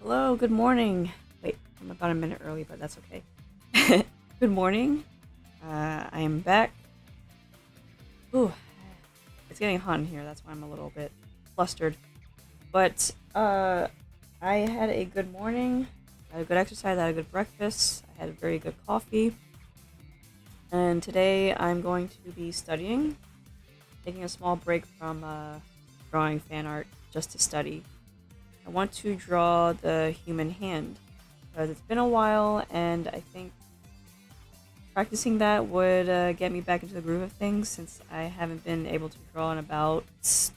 Hello, good morning. Wait, I'm about a minute early, but that's okay. Good morning. I am back. Ooh, it's getting hot in here. That's why I'm a little bit flustered. But I had a good morning. I had a good exercise. I had a good breakfast. I had a very good coffee. And today I'm going to be studying, taking a small break from drawing fan art just to study. I want to draw the human hand because it's been a while, and I think practicing that would get me back into the groove of things since I haven't been able to draw in about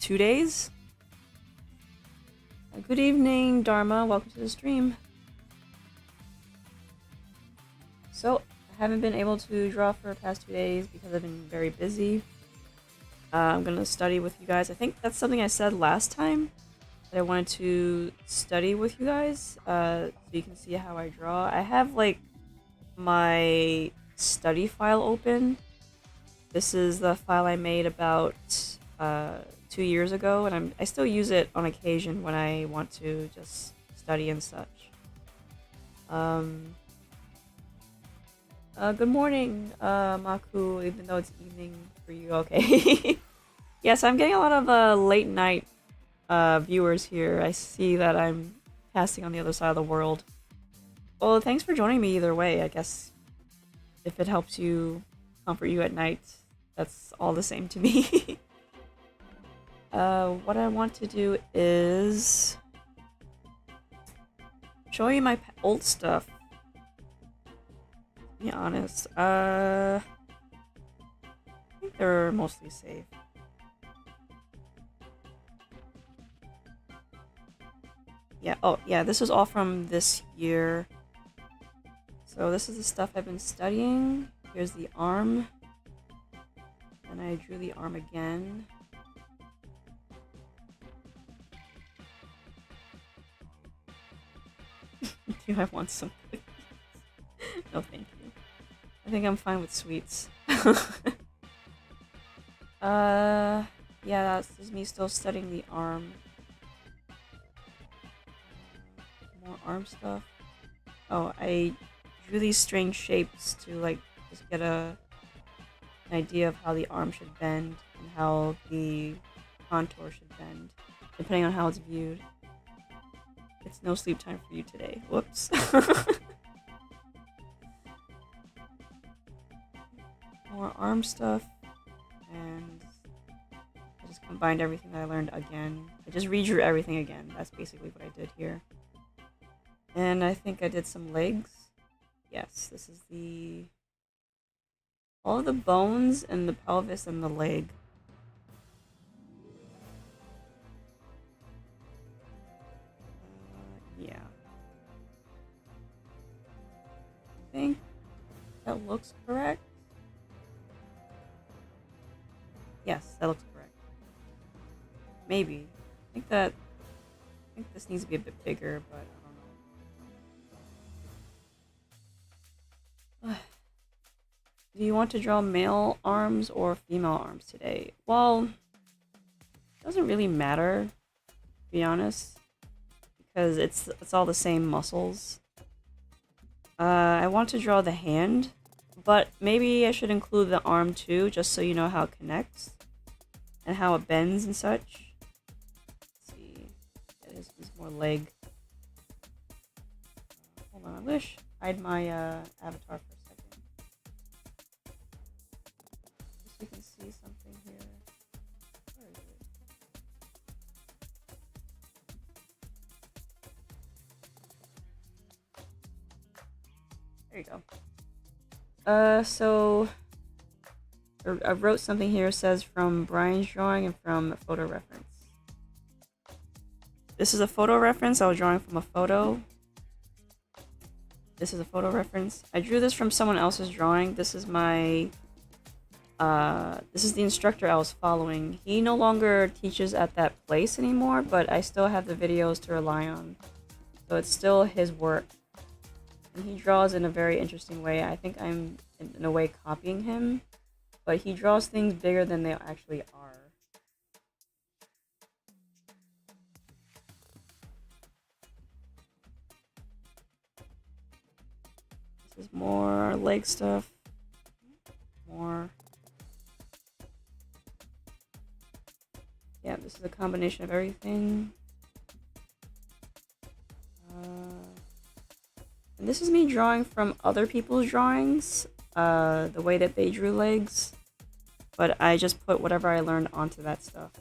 2 days. Good evening, Dharma. Welcome to the stream. So, I haven't been able to draw for the past 2 days because I've been very busy. I'm going to study with you guys. I think that's something I said last time. I wanted to study with you guys so you can see how I draw. I have like my study file open. This is the file I made about 2 years ago, and I still use it on occasion when I want to just study and such. Good morning, Maku, even though it's evening for you. Okay. Yes, I'm getting a lot of late night viewers here. I see that I'm passing on the other side of the world. Well, thanks for joining me either way. I guess if it helps you comfort you at night, that's all the same to me. What I want to do is show you my old stuff. To be honest, I think they're mostly safe. Yeah, oh yeah, this was all from this year. So this is the stuff I've been studying. Here's the arm. And I drew the arm again. Do I want some cookies? No, thank you. I think I'm fine with sweets. Yeah, this is me still studying the arm. More arm stuff. Oh, I drew these strange shapes to like just get an idea of how the arm should bend and how the contour should bend, depending on how it's viewed. It's no sleep time for you today. Whoops. More arm stuff, and I just combined everything that I learned again. I just redrew everything again. That's basically what I did here. And I think I did some legs. Yes, this is all of the bones and the pelvis and the leg. Yeah. I think that looks correct. Yes, that looks correct. Maybe. I think this needs to be a bit bigger, but I don't know. Do you want to draw male arms or female arms today? Well, it doesn't really matter, to be honest, because it's all the same muscles. I want to draw the hand, but maybe I should include the arm too, just so you know how it connects and how it bends and such. Let's see, there's more leg. Hold on, I'm gonna hide my avatar for a second, just so you can see something here. Where is it? There you go. So I wrote something here. It says from Brian's drawing and from photo reference. This is a photo reference. I was drawing from a photo. This is a photo reference. I drew this from someone else's drawing. This is my this is the instructor I was following. He no longer teaches at that place anymore, but I still have the videos to rely on. So it's still his work. And he draws in a very interesting way. I think I'm, in a way, copying him. But he draws things bigger than they actually are. There's more leg stuff. More. Yeah, this is a combination of everything. And this is me drawing from other people's drawings, the way that they drew legs. But I just put whatever I learned onto that stuff.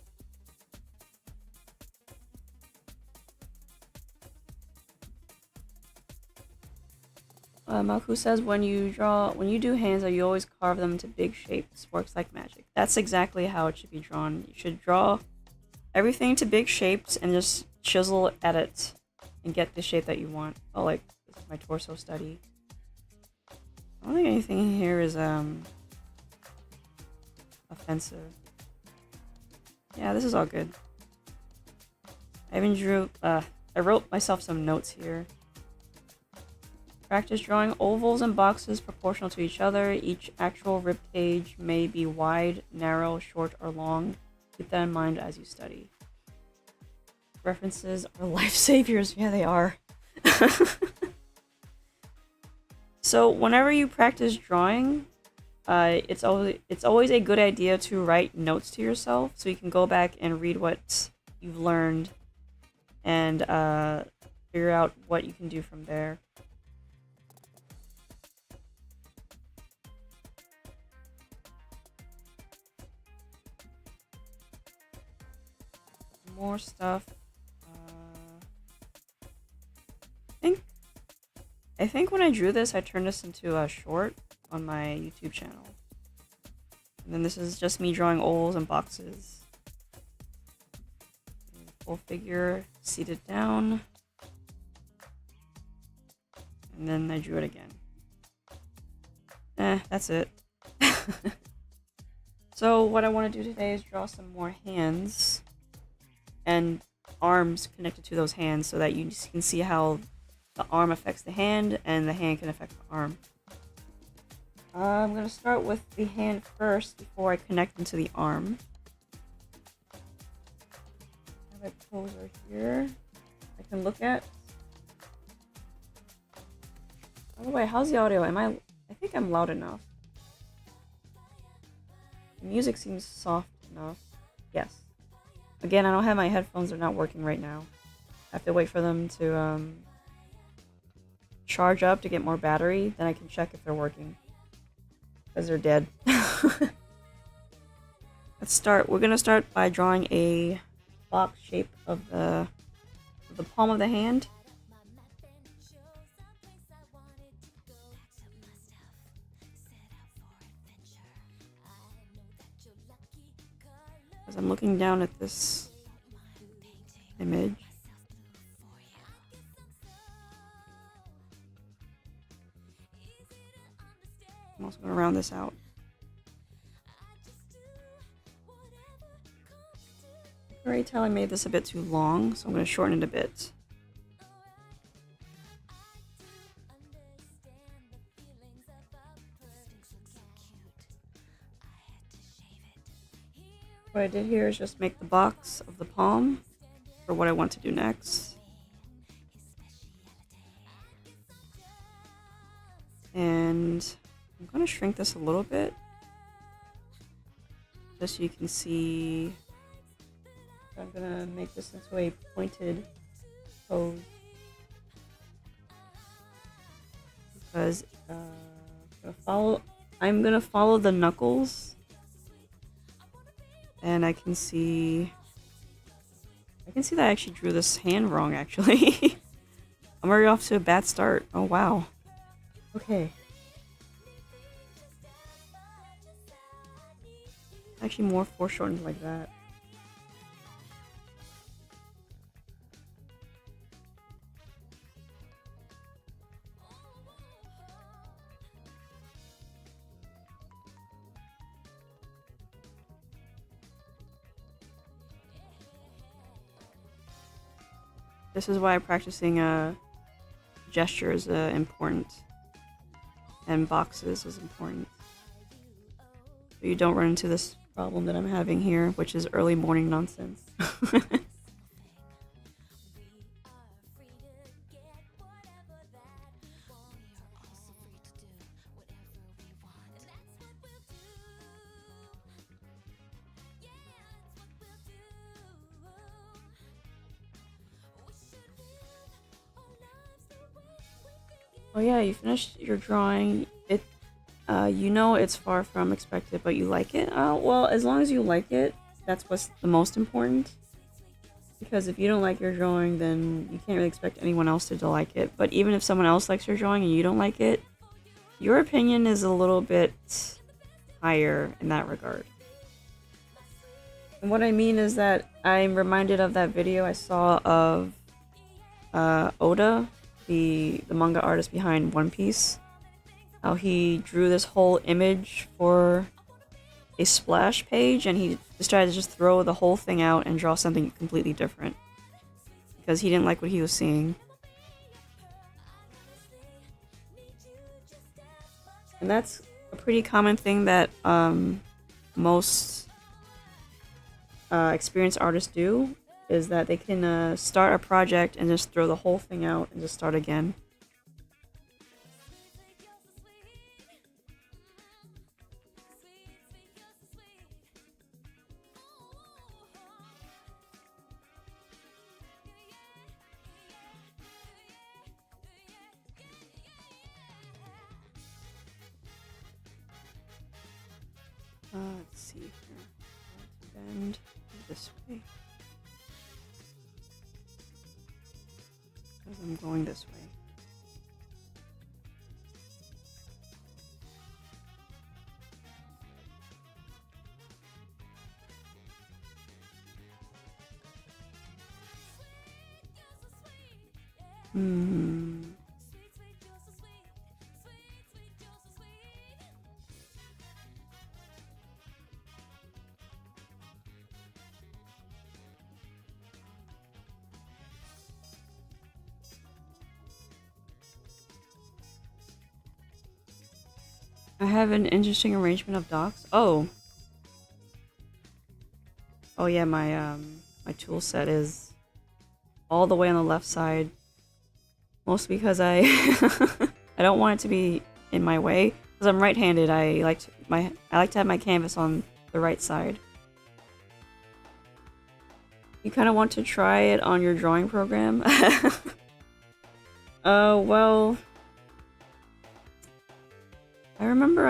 Malku says, when you do hands, you always carve them into big shapes. Works like magic. That's exactly how it should be drawn. You should draw everything to big shapes and just chisel at it and get the shape that you want. Oh, like, this is my torso study. I don't think anything here is, offensive. Yeah, this is all good. I even I wrote myself some notes here. Practice drawing ovals and boxes proportional to each other. Each actual rib cage may be wide, narrow, short, or long. Keep that in mind as you study. References are life saviors. Yeah, they are. So whenever you practice drawing, it's always a good idea to write notes to yourself so you can go back and read what you've learned and figure out what you can do from there. More stuff. I think when I drew this, I turned this into a short on my YouTube channel. And then this is just me drawing ovals and boxes. Full figure seated down. And then I drew it again. That's it. So what I want to do today is draw some more hands and arms connected to those hands so that you can see how the arm affects the hand and the hand can affect the arm. I'm going to start with the hand first before I connect into the arm. I have a poser here I can look at. By the way, how's the audio? I think I'm loud enough. The music seems soft enough. Yes. Again, I don't have my headphones. They're not working right now. I have to wait for them to charge up to get more battery. Then I can check if they're working. Because they're dead. Let's start. We're going to start by drawing a box shape of the palm of the hand. As I'm looking down at this image. I'm also going to round this out. I can already tell I made this a bit too long, so I'm going to shorten it a bit. What I did here is just make the box of the palm for what I want to do next. And I'm going to shrink this a little bit, just so you can see. I'm going to make this into a pointed pose. Because I'm going to follow the knuckles. And I can see that I actually drew this hand wrong, actually. I'm already off to a bad start. Oh, wow. Okay. Actually more foreshortened like that. This is why practicing gestures is important, and boxes is important. So you don't run into this problem that I'm having here, which is early morning nonsense. Oh yeah, you finished your drawing. You know it's far from expected, but you like it? Well, as long as you like it, that's what's the most important. Because if you don't like your drawing, then you can't really expect anyone else to like it. But even if someone else likes your drawing and you don't like it, your opinion is a little bit higher in that regard. And what I mean is that I'm reminded of that video I saw of Oda, the manga artist behind One Piece. How he drew this whole image for a splash page, and he decided to just throw the whole thing out and draw something completely different. Because he didn't like what he was seeing. And that's a pretty common thing that most experienced artists do, is that they can start a project and just throw the whole thing out and just start again. Let's see here. Bend this way. Because I'm going this way. I have an interesting arrangement of docks. Oh. Oh yeah, my tool set is all the way on the left side. Mostly because I I don't want it to be in my way. Because I'm right-handed, I like to have my canvas on the right side. You kind of want to try it on your drawing program. Well, I remember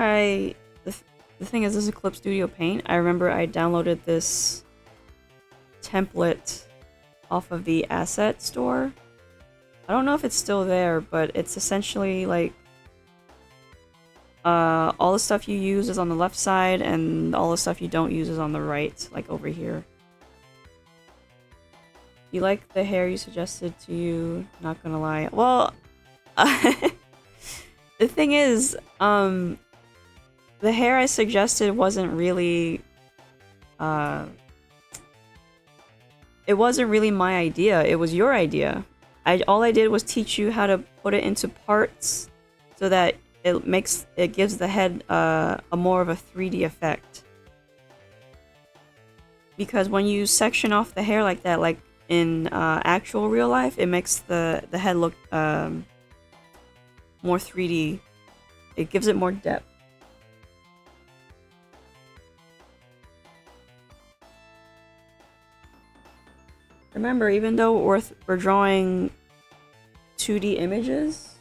the thing is, this is Clip Studio Paint. I remember I downloaded this template off of the asset store. I don't know if it's still there, but it's essentially like all the stuff you use is on the left side and all the stuff you don't use is on the right, like over here. You like the hair you suggested to you, not gonna lie. Well, the thing is, the hair I suggested wasn't really, it wasn't really my idea, it was your idea. All I did was teach you how to put it into parts so that it gives the head a more of a 3D effect. Because when you section off the hair like that, like in actual real life, it makes the head look more 3D. It gives it more depth. Remember, even though we're drawing 2D images,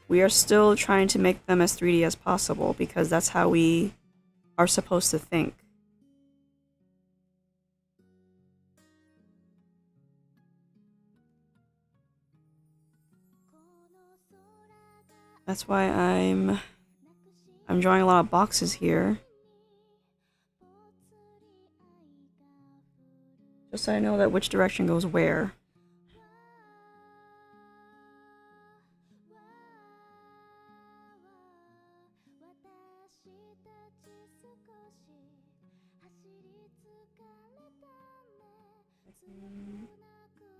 we are still trying to make them as 3D as possible because that's how we are supposed to think. That's why I'm drawing a lot of boxes here. Just so I know that which direction goes where.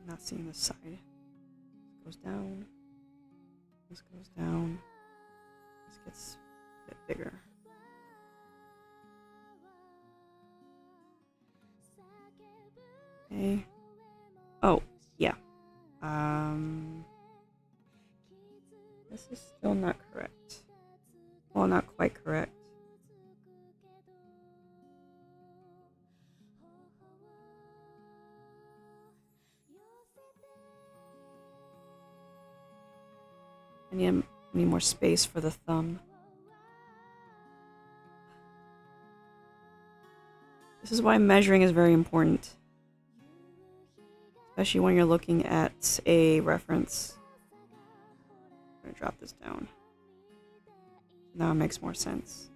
I'm not seeing this side. This goes down. This goes down. This gets a bit bigger. Okay. Oh, yeah. This is still not correct. Well, not quite correct. I need more space for the thumb. This is why measuring is very important. Especially when you're looking at a reference. I'm gonna drop this down. Now it makes more sense.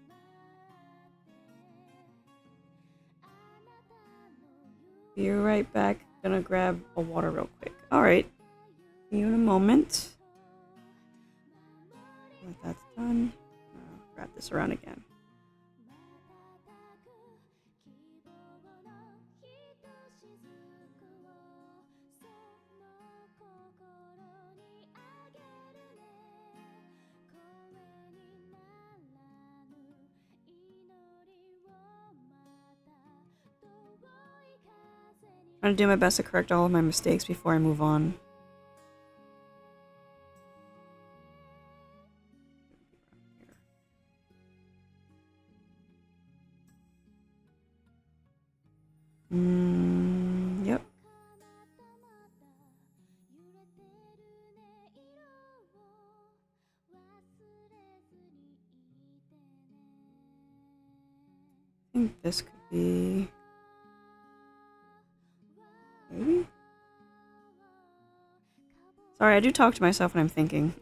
Be right back. Gonna grab a water real quick. Alright. See you in a moment. Like that's done. Wrap this around again. I'm gonna do my best to correct all of my mistakes before I move on. Yep. I think this could be... maybe? Sorry, I do talk to myself when I'm thinking.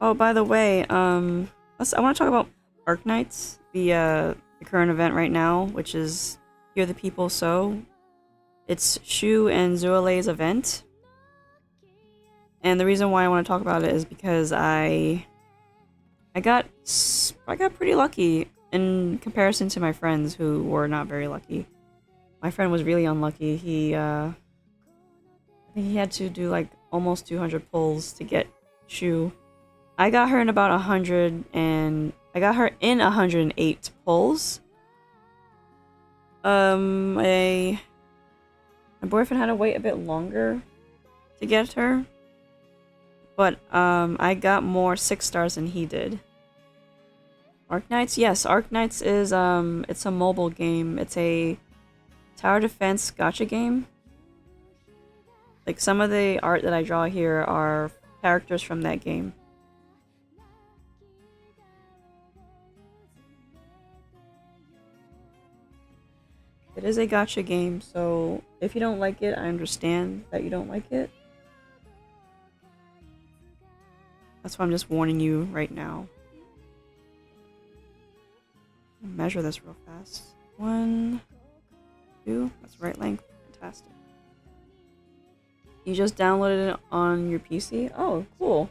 Oh, by the way, I want to talk about Arknights, the current event right now, which is Hear the People Sow. It's Shu and Zuele's event. And the reason why I want to talk about it is because I got pretty lucky in comparison to my friends who were not very lucky. My friend was really unlucky. I think he had to do like almost 200 pulls to get Shu. I got her in about 100 and I got her in 108 pulls. My boyfriend had to wait a bit longer to get her. But I got more 6 stars than he did. Arknights? Yes, Arknights is it's a mobile game. It's a tower defense gacha game. Like some of the art that I draw here are characters from that game. It is a gacha game, so if you don't like it, I understand that you don't like it. That's why I'm just warning you right now. Measure this real fast. 1, 2, that's right length. Fantastic. You just downloaded it on your PC? Oh, cool.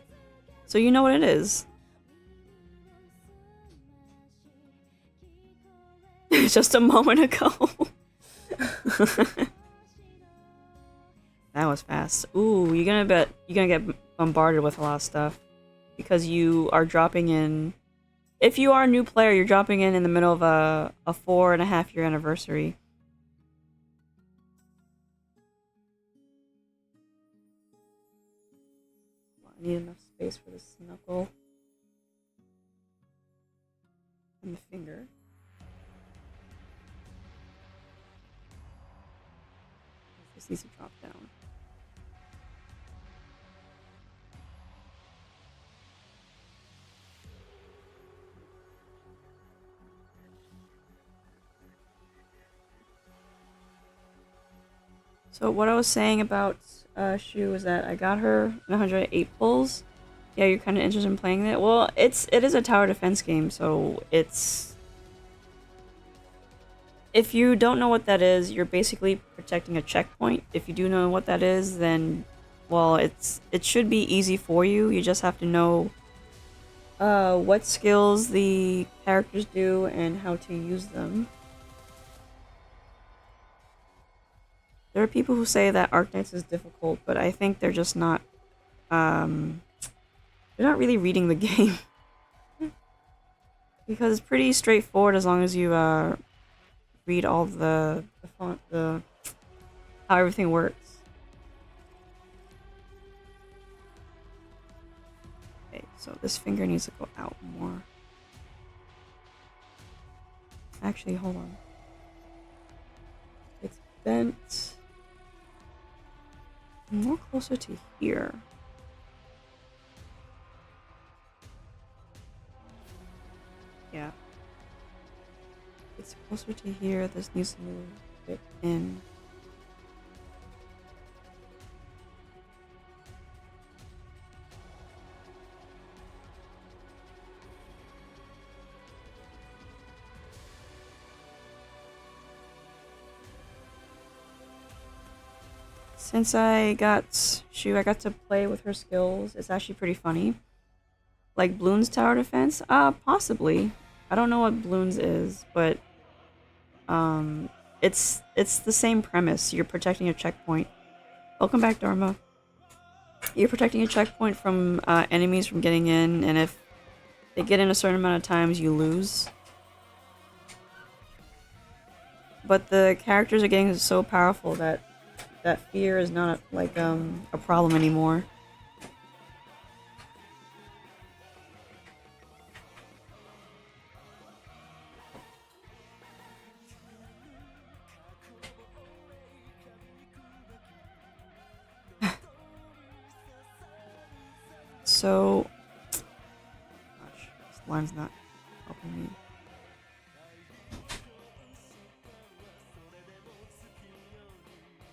So you know what it is. Just a moment ago. That was fast. Ooh, you're gonna get bombarded with a lot of stuff because you are dropping in. If you are a new player, you're dropping in the middle of a 4.5-year anniversary. I need enough space for this knuckle and the finger. This needs to drop down. So what I was saying about Shu is that I got her in 108 pulls. Yeah, you're kind of interested in playing that? Well, it is a tower defense game, so it's... If you don't know what that is, you're basically protecting a checkpoint. If you do know what that is, then, well, it should be easy for you. You just have to know what skills the characters do and how to use them. There are people who say that Arknights is difficult, but I think they're just not, they're not really reading the game. Because it's pretty straightforward as long as you, read all the font, how everything works. Okay, so this finger needs to go out more. Actually, hold on. bent more closer to here. Yeah. It's closer to here. This needs to move a bit in. Since I got to play with her skills. It's actually pretty funny. Like Bloons Tower Defense? Possibly. I don't know what Bloons is, but it's the same premise. You're protecting a checkpoint. Welcome back, Dharma. You're protecting a checkpoint from enemies from getting in, and if they get in a certain amount of times, you lose. But the characters are getting so powerful that fear is not like a problem anymore. So, gosh, this line's not helping me.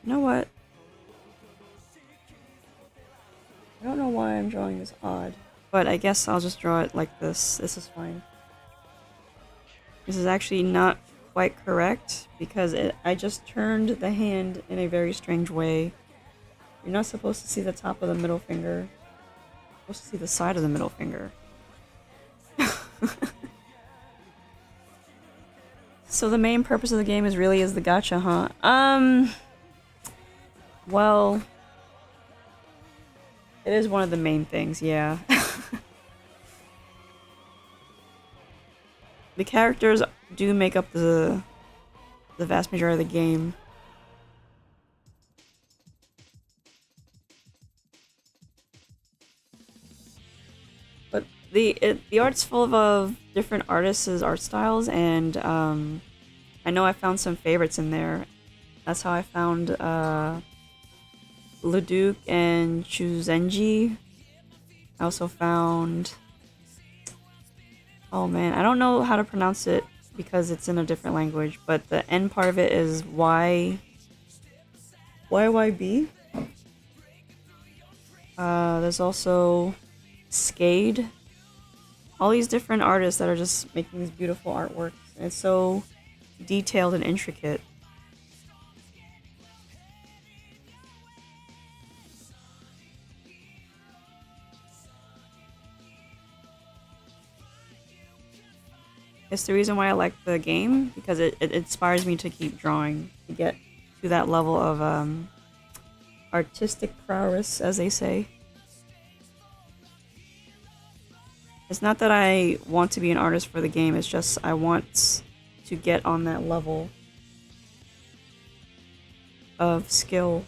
You know what? I don't know why I'm drawing this odd, but I guess I'll just draw it like this. This is fine. This is actually not quite correct because I just turned the hand in a very strange way. You're not supposed to see the top of the middle finger. You're supposed to see the side of the middle finger. So the main purpose of the game is the gacha, huh? Well, it is one of the main things, yeah. The characters do make up the vast majority of the game. But the art's full of different artists' art styles, and I know I found some favorites in there. That's how I found Leduc and Chuzenji. I also found... Oh man, I don't know how to pronounce it because it's in a different language, but the end part of it is YYB. There's also Skade. All these different artists that are just making these beautiful artworks. And it's so detailed and intricate. It's the reason why I like the game, because it inspires me to keep drawing, to get to that level of artistic prowess, as they say. It's not that I want to be an artist for the game, it's just I want to get on that level of skill.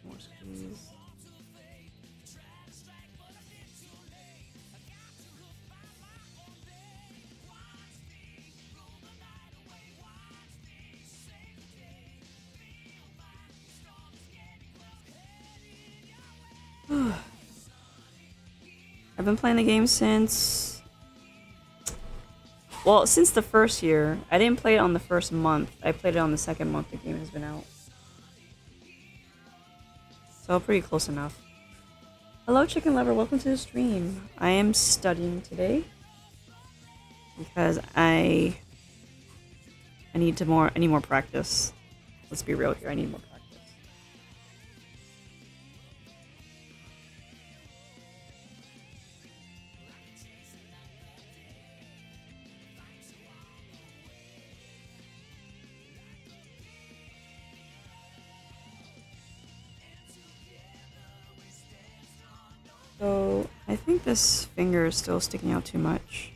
More squeeze. I've been playing the game since... Well, since the first year. I didn't play it on the first month. I played it on the second month the game has been out. So pretty close enough. Hello, Chicken Lover. Welcome to the stream. I am studying today because I need more practice. Let's be real here. I need more practice. So, I think this finger is still sticking out too much.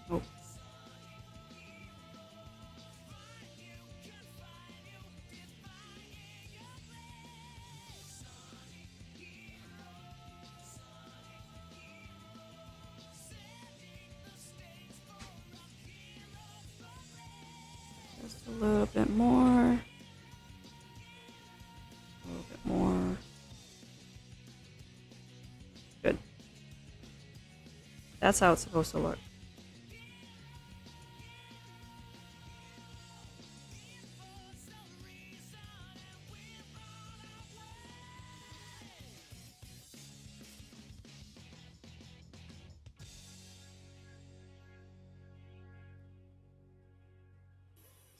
Oh. Just a little bit more. A little bit more. Good. That's how it's supposed to look.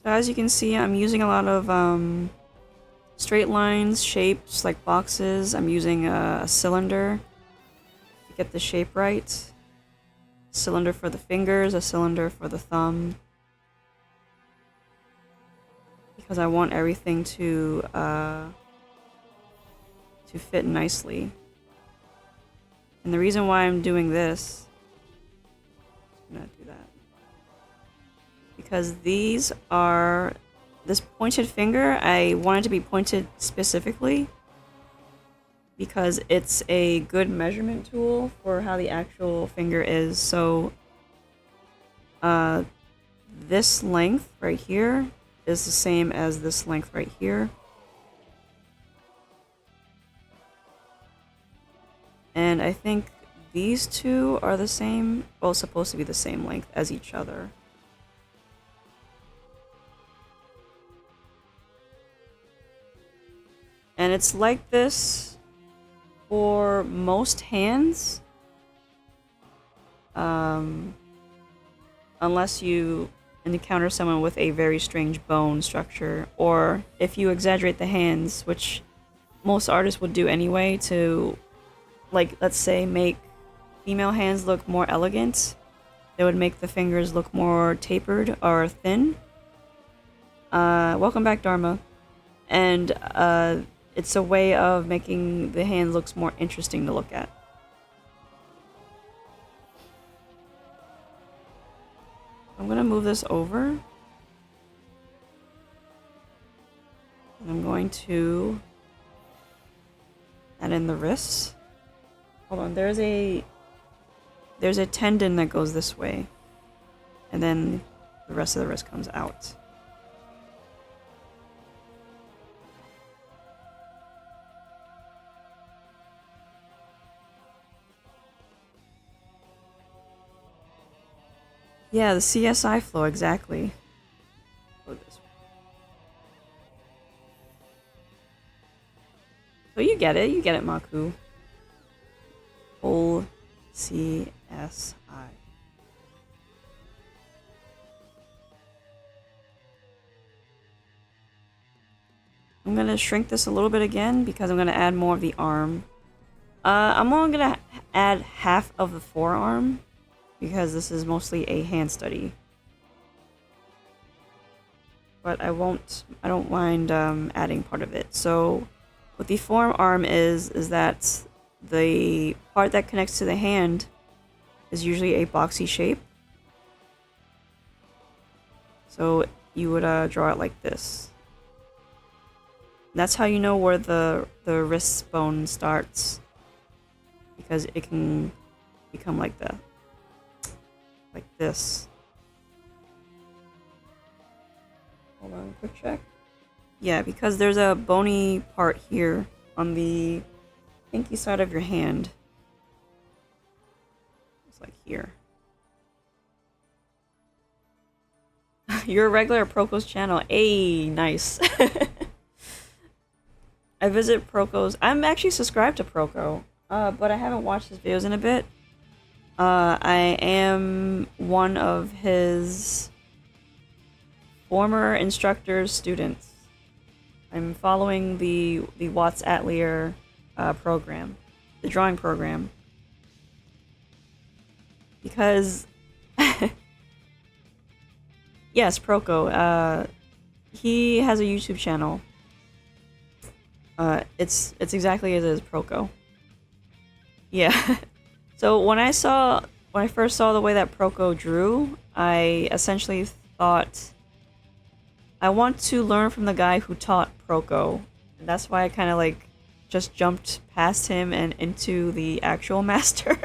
So as you can see, I'm using a lot of straight lines, shapes, like boxes. I'm using a cylinder to get the shape right. A cylinder for the fingers, a cylinder for the thumb. Because I want everything to fit nicely. And the reason why I'm doing this, I'm gonna do that. Because these are, this pointed finger, I want it to be pointed specifically because it's a good measurement tool for how the actual finger is. So this length right here is the same as this length right here. And I think these two are the same, both supposed to be the same length as each other. And it's like this for most hands. Unless you encounter someone with a very strange bone structure, or if you exaggerate the hands, which most artists would do anyway to, like, let's say, make female hands look more elegant. They would make the fingers look more tapered or thin. Welcome back, Dharma. And it's a way of making the hand looks more interesting to look at. I'm gonna move this over. And I'm going to add in the wrists. Hold on, there's a tendon that goes this way. And then the rest of the wrist comes out. Yeah, the CSI flow, exactly. Go this way. So you get it, Maku. Whole CSI. I'm gonna shrink this a little bit again because I'm gonna add more of the arm. I'm only gonna add half of the forearm, because this is mostly a hand study. But I don't mind adding part of it. So what the forearm is that the part that connects to the hand is usually a boxy shape. So you would draw it like this. That's how you know where the wrist bone starts, because it can become like that. Like this. Hold on, quick check. Yeah, because there's a bony part here on the pinky side of your hand. It's like here. You're a regular at Proco's channel. Ayy, nice. I visit Proco's. I'm actually subscribed to Proco, but I haven't watched his videos in a bit. I am one of his former instructor's students. I'm following the Watts Atelier program, the drawing program, because yes, Proco. He has a YouTube channel. It's exactly as it is, Proco. Yeah. So when I first saw the way that Proco drew, I essentially thought, I want to learn from the guy who taught Proco. And that's why I kind of like just jumped past him and into the actual master.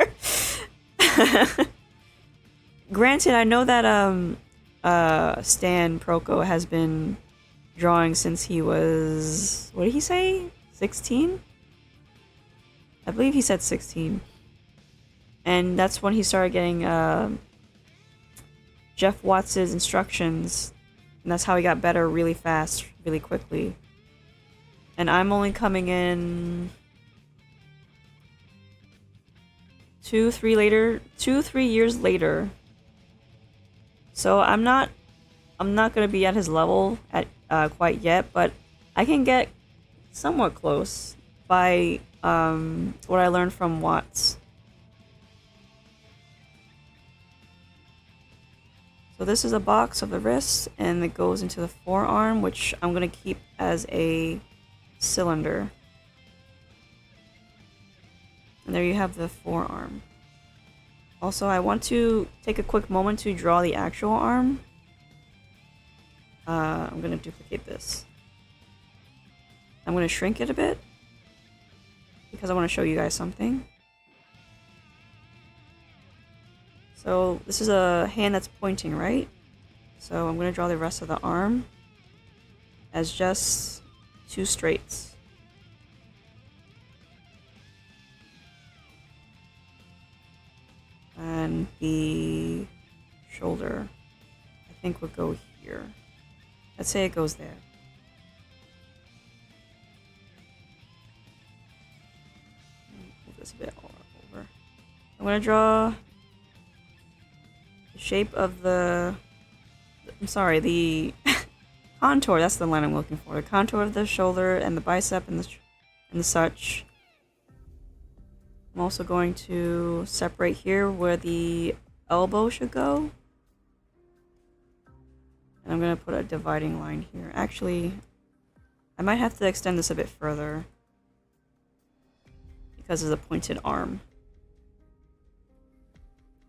Granted, I know that Stan Proko has been drawing since he was, what did he say? 16? I believe he said 16. And that's when he started getting Jeff Watts' instructions. And that's how he got better really fast, really quickly. And I'm only coming in 2-3 years later. So I'm not gonna be at his level at quite yet, but I can get somewhat close by what I learned from Watts. So this is a box of the wrist, and it goes into the forearm, which I'm gonna keep as a cylinder. And there you have the forearm. Also, I want to take a quick moment to draw the actual arm. I'm gonna duplicate this. I'm gonna shrink it a bit because I want to show you guys something. So this is a hand that's pointing, right? So I'm gonna draw the rest of the arm as just 2 straights. And the shoulder, I think, would go here. Let's say it goes there. Move this a bit all over. I'm gonna draw the shape of the contour. That's the line I'm looking for. The contour of the shoulder and the bicep and the such. I'm also going to separate here where the elbow should go. And I'm going to put a dividing line here. Actually, I might have to extend this a bit further because of the pointed arm.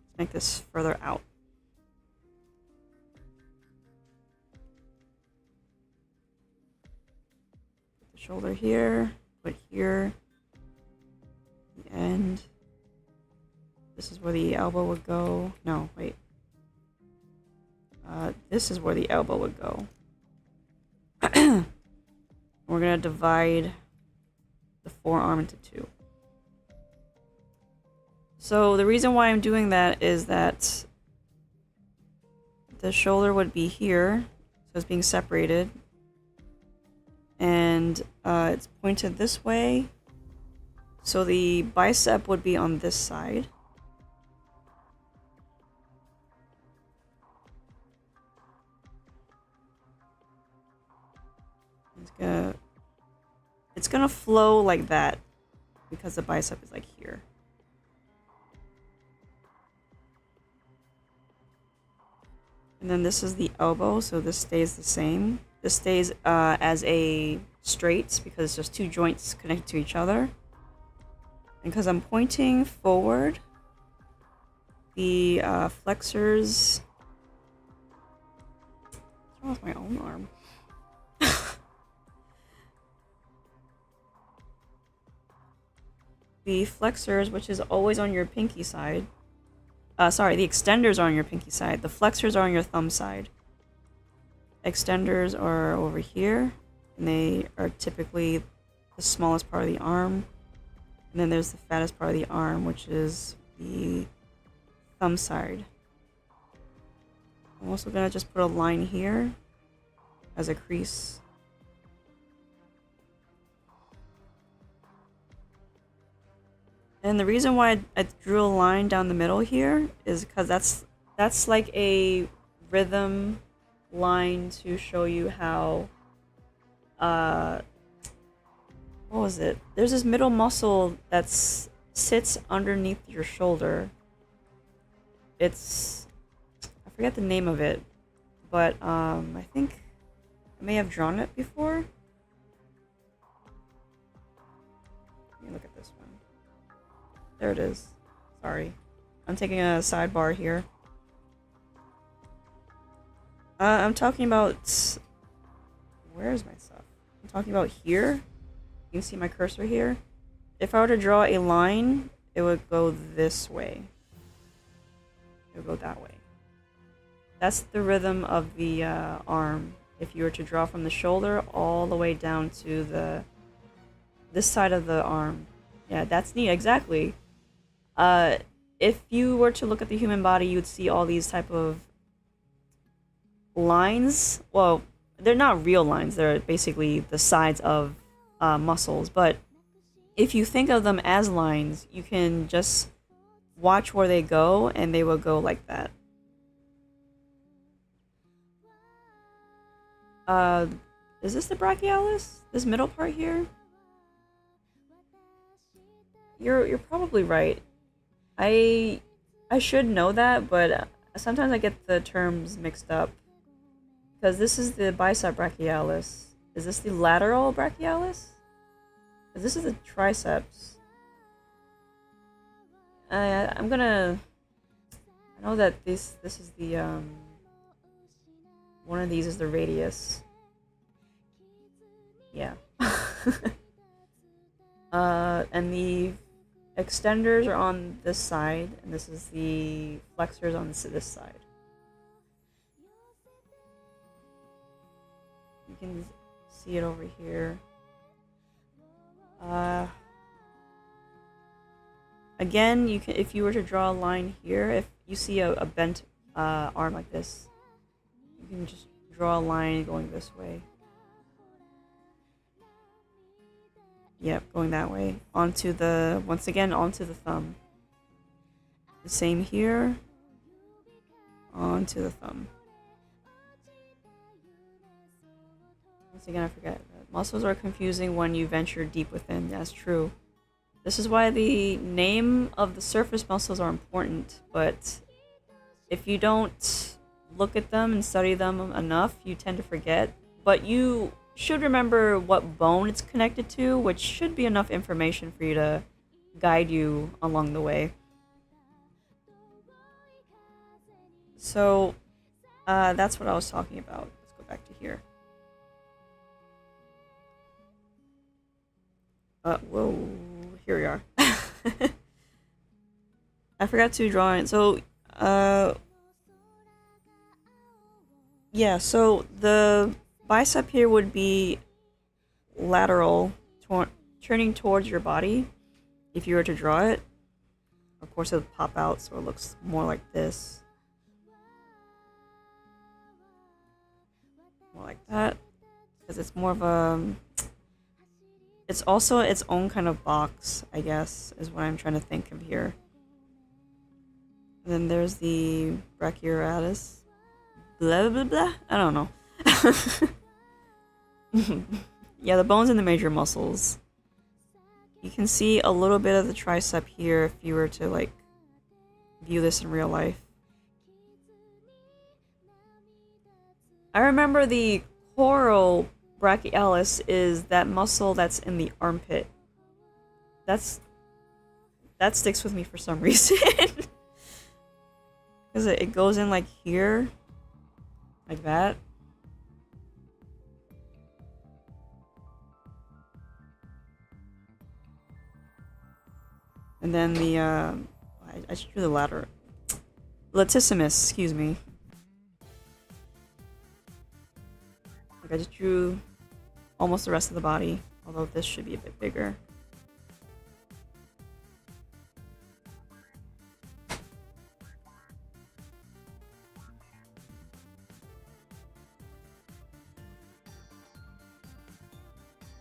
Let's make this further out. Put the shoulder here, put here. The end. This is where the elbow would go. No, wait. This is where the elbow would go. We're gonna divide the forearm into 2. So the reason why I'm doing that is that the shoulder would be here, so it's being separated, and it's pointed this way. So the bicep would be on this side. It's gonna flow like that because the bicep is like here. And then this is the elbow, so this stays the same. This stays as a straight because it's just 2 joints connected to each other. And because I'm pointing forward, the flexors. What's wrong with my own arm? The flexors, which is always on your pinky side. Sorry, the extenders are on your pinky side. The flexors are on your thumb side. Extenders are over here, and they are typically the smallest part of the arm. And then there's the fattest part of the arm, which is the thumb side. I'm also gonna just put a line here as a crease. And the reason why I drew a line down the middle here is because that's like a rhythm line to show you how what was it? There's this middle muscle that sits underneath your shoulder. It's, I forget the name of it, but I think I may have drawn it before. Let me look at this one. There it is. Sorry. I'm taking a sidebar here. I'm talking about... Where's my stuff? I'm talking about here. You can see my cursor here. If I were to draw a line, it would go this way. It would go that way. That's the rhythm of the arm. If you were to draw from the shoulder all the way down to this side of the arm. Yeah, that's neat. Exactly. If you were to look at the human body, you would see all these type of lines. Well, they're not real lines. They're basically the sides of muscles. But if you think of them as lines, you can just watch where they go, and they will go like that. Is this the brachialis? This middle part here? You're probably right. I should know that, but sometimes I get the terms mixed up. Because this is the bicep brachialis. Is this the lateral brachialis? This is the triceps. I'm gonna... I know that this is the, one of these is the radius. Yeah. And the extenders are on this side, and this is the flexors on this side. You can see it over here. Again, you can, if you were to draw a line here, if you see a bent arm like this, you can just draw a line going this way. Yep, going that way. Onto the, once again, onto the thumb. The same here. Onto the thumb. Once again, I forget. Muscles are confusing when you venture deep within. That's true. This is why the name of the surface muscles are important, but if you don't look at them and study them enough, you tend to forget. But you should remember what bone it's connected to, which should be enough information for you to guide you along the way. So, that's what I was talking about. Let's go back to here. Whoa, here we are. I forgot to draw it. So, yeah, so the bicep here would be lateral, turning towards your body. If you were to draw it, of course it would pop out, so it looks more like this. More like that. Because it's more of a... It's also its own kind of box, I guess, is what I'm trying to think of here. And then there's the brachialis. Blah, blah, blah. I don't know. Yeah, the bones and the major muscles. You can see a little bit of the tricep here if you were to, like, view this in real life. I remember the coral brachialis is that muscle that's in the armpit. That sticks with me for some reason. Because it goes in like here. Like that. And then the, I just drew the lateral. Latissimus, excuse me. Like I just drew almost the rest of the body, although this should be a bit bigger.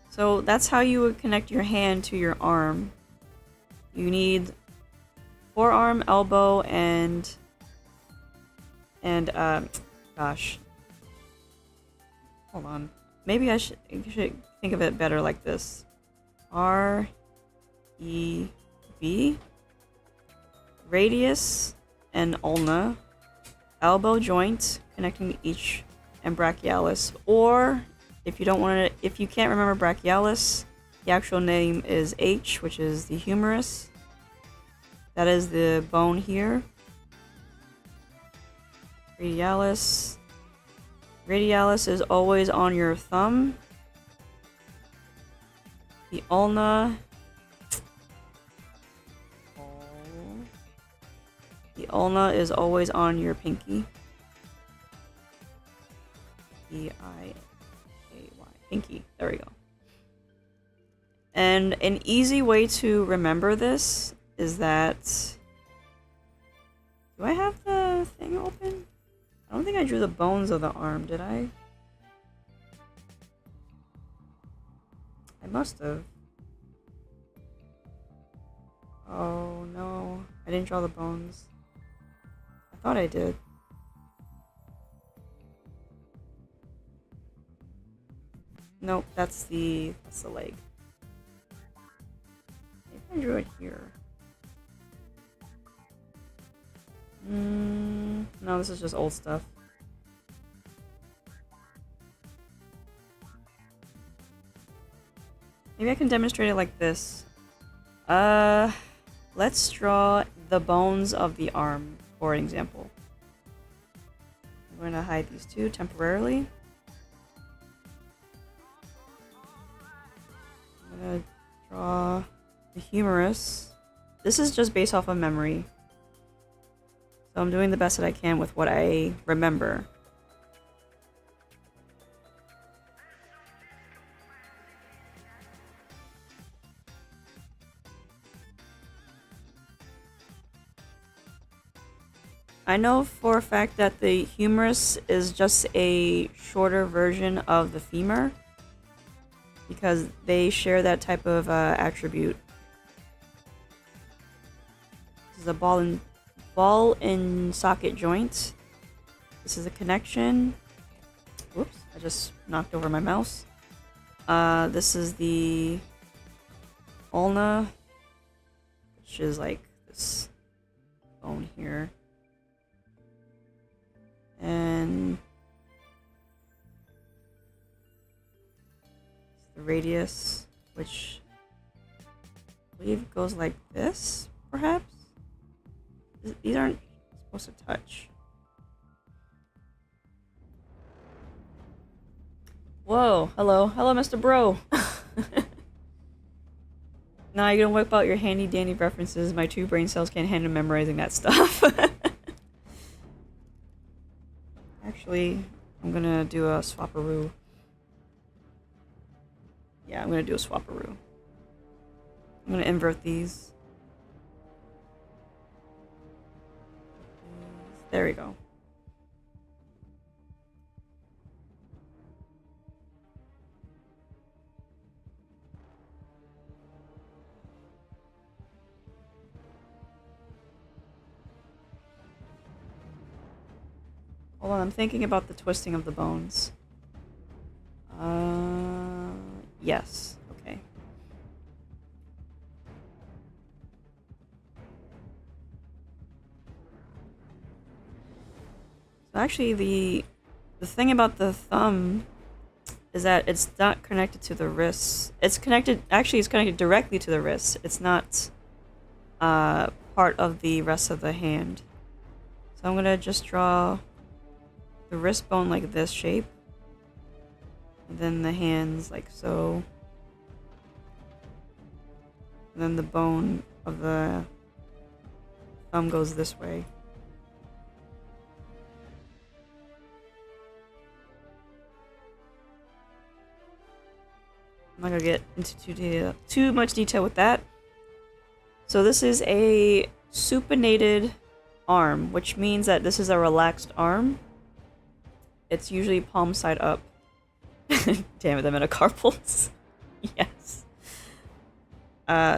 So that's how you would connect your hand to your arm. You need forearm, elbow, and gosh. Hold on. Maybe I should think of it better like this. R, E, B. Radius and ulna. Elbow joint connecting to each, and brachialis. Or if you don't want to, if you can't remember brachialis, the actual name is H, which is the humerus. That is the bone here. Radialis. Radialis is always on your thumb. The ulna. The ulna is always on your pinky. P-I-K-Y. Pinky. There we go. And an easy way to remember this is that... Do I have the thing open? I don't think I drew the bones of the arm, did I? I must have. Oh no, I didn't draw the bones. I thought I did. Nope, that's the leg. Maybe I drew it here. No, this is just old stuff. Maybe I can demonstrate it like this. Let's draw the bones of the arm, for an example. I'm going to hide these two temporarily. I'm going to draw the humerus. This is just based off of memory. So I'm doing the best that I can with what I remember. I know for a fact that the humerus is just a shorter version of the femur because they share that type of attribute. This is a ball and socket joint. This is a connection. Whoops, I just knocked over my mouse. This is the ulna, which is like this bone here. And the radius, which I believe goes like this, perhaps? These aren't supposed to touch. Whoa, hello, Mr. Bro. Nah, you're gonna whip out your handy dandy references. My 2 brain cells can't handle memorizing that stuff. Actually, I'm gonna do a swapperoo. Yeah, I'm gonna do a swapperoo. I'm gonna invert these. There we go. Hold on, I'm thinking about the twisting of the bones. Yes. Okay. So actually, the thing about the thumb is that it's not connected to the wrists. It's connected. Actually, it's connected directly to the wrists. It's not part of the rest of the hand. So I'm gonna just draw the wrist bone like this shape, and then the hands like so, and then the bone of the thumb goes this way. I'm not gonna get into too much detail with that. So this is a supinated arm, which means that this is a relaxed arm. It's usually palm side up. Damn it, the metacarpals. Yes.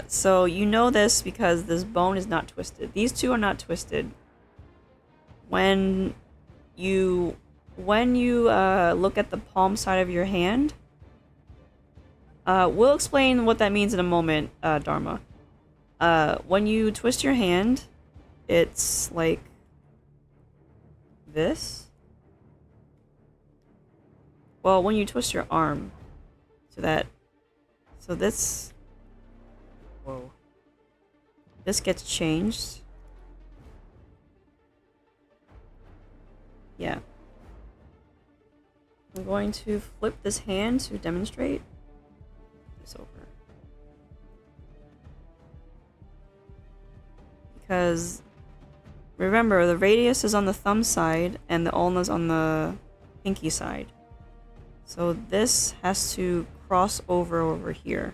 So you know this because this bone is not twisted. These two are not twisted. When you look at the palm side of your hand, we'll explain what that means in a moment, Dharma. When you twist your hand, it's like this. Well, when you twist your arm, so this, whoa, this gets changed. Yeah. I'm going to flip this hand to demonstrate this over. Because remember, the radius is on the thumb side and the ulna's on the pinky side. So this has to cross over here.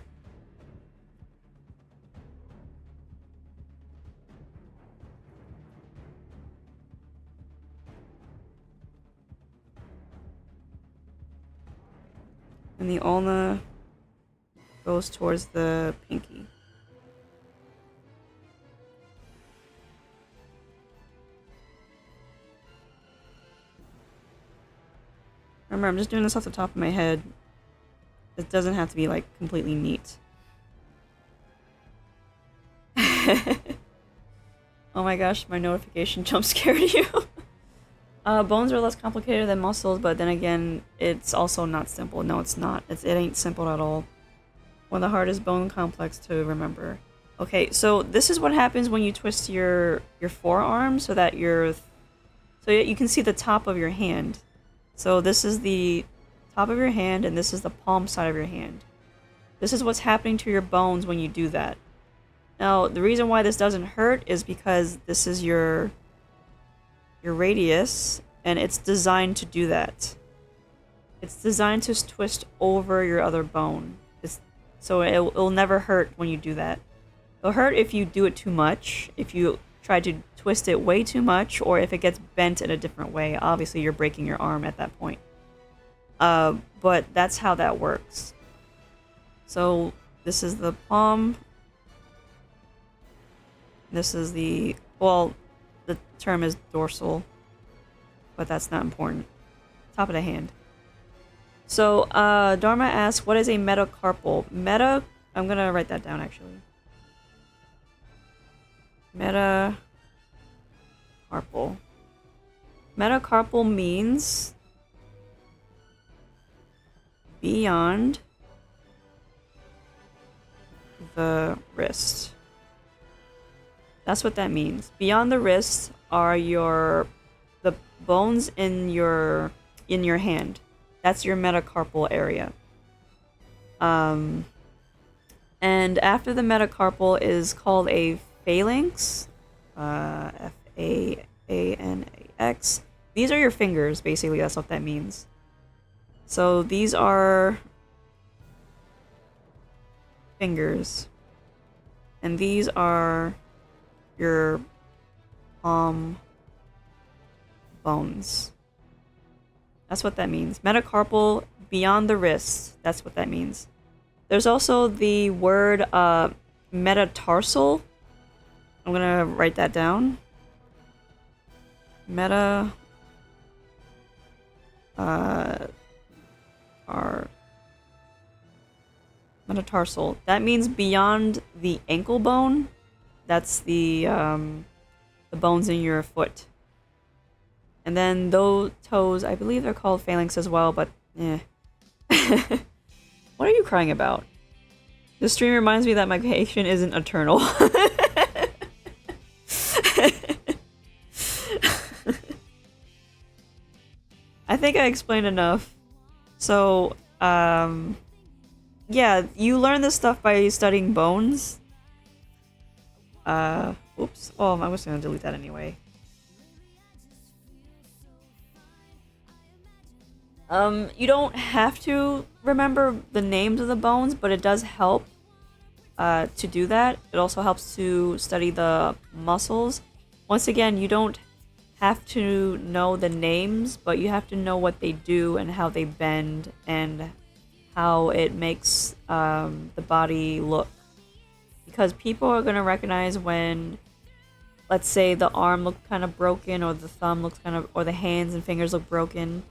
And the ulna goes towards the pinky. Remember, I'm just doing this off the top of my head. It doesn't have to be, like, completely neat. Oh my gosh, my notification jump scared you. Bones are less complicated than muscles, but then again, it's also not simple. No, it's not. It ain't simple at all. One of the hardest bone complex to remember. Okay, so this is what happens when you twist your forearm so that so you can see the top of your hand. So this is the top of your hand, and this is the palm side of your hand. This is what's happening to your bones when you do that. Now, the reason why this doesn't hurt is because this is your radius, and it's designed to do that. It's designed to twist over your other bone. So it'll never hurt when you do that. It'll hurt if you do it too much, if you try to twist it way too much, or if it gets bent in a different way. Obviously, you're breaking your arm at that point. But that's how that works. So this is the palm. This is the, well, the term is dorsal, but that's not important. Top of the hand. So, Dharma asks, what is a metacarpal? I'm gonna write that down actually. Metacarpal. Metacarpal means beyond the wrist. That's what that means. Beyond the wrist are the bones in your hand. That's your metacarpal area. And after the metacarpal is called a phalanx. Phalanx. These are your fingers, basically. That's what that means. So these are fingers. And these are your palm bones. That's what that means. Metacarpal, beyond the wrist. That's what that means. There's also the word metatarsal. I'm gonna write that down. Metatarsal. That means beyond the ankle bone. That's the bones in your foot. And then those toes, I believe they're called phalanx as well, but eh. What are you crying about? The stream reminds me that my vacation isn't eternal. I think I explained enough. So, yeah, you learn this stuff by studying bones. Oops. Oh, I was gonna delete that anyway. You don't have to remember the names of the bones, but it does help to do that. It also helps to study the muscles. Once again, you don't have to know the names, but you have to know what they do and how they bend and how it makes the body look. Because people are going to recognize when, let's say, the arm looks kind of broken, or the thumb looks kind of, or the hands and fingers look broken.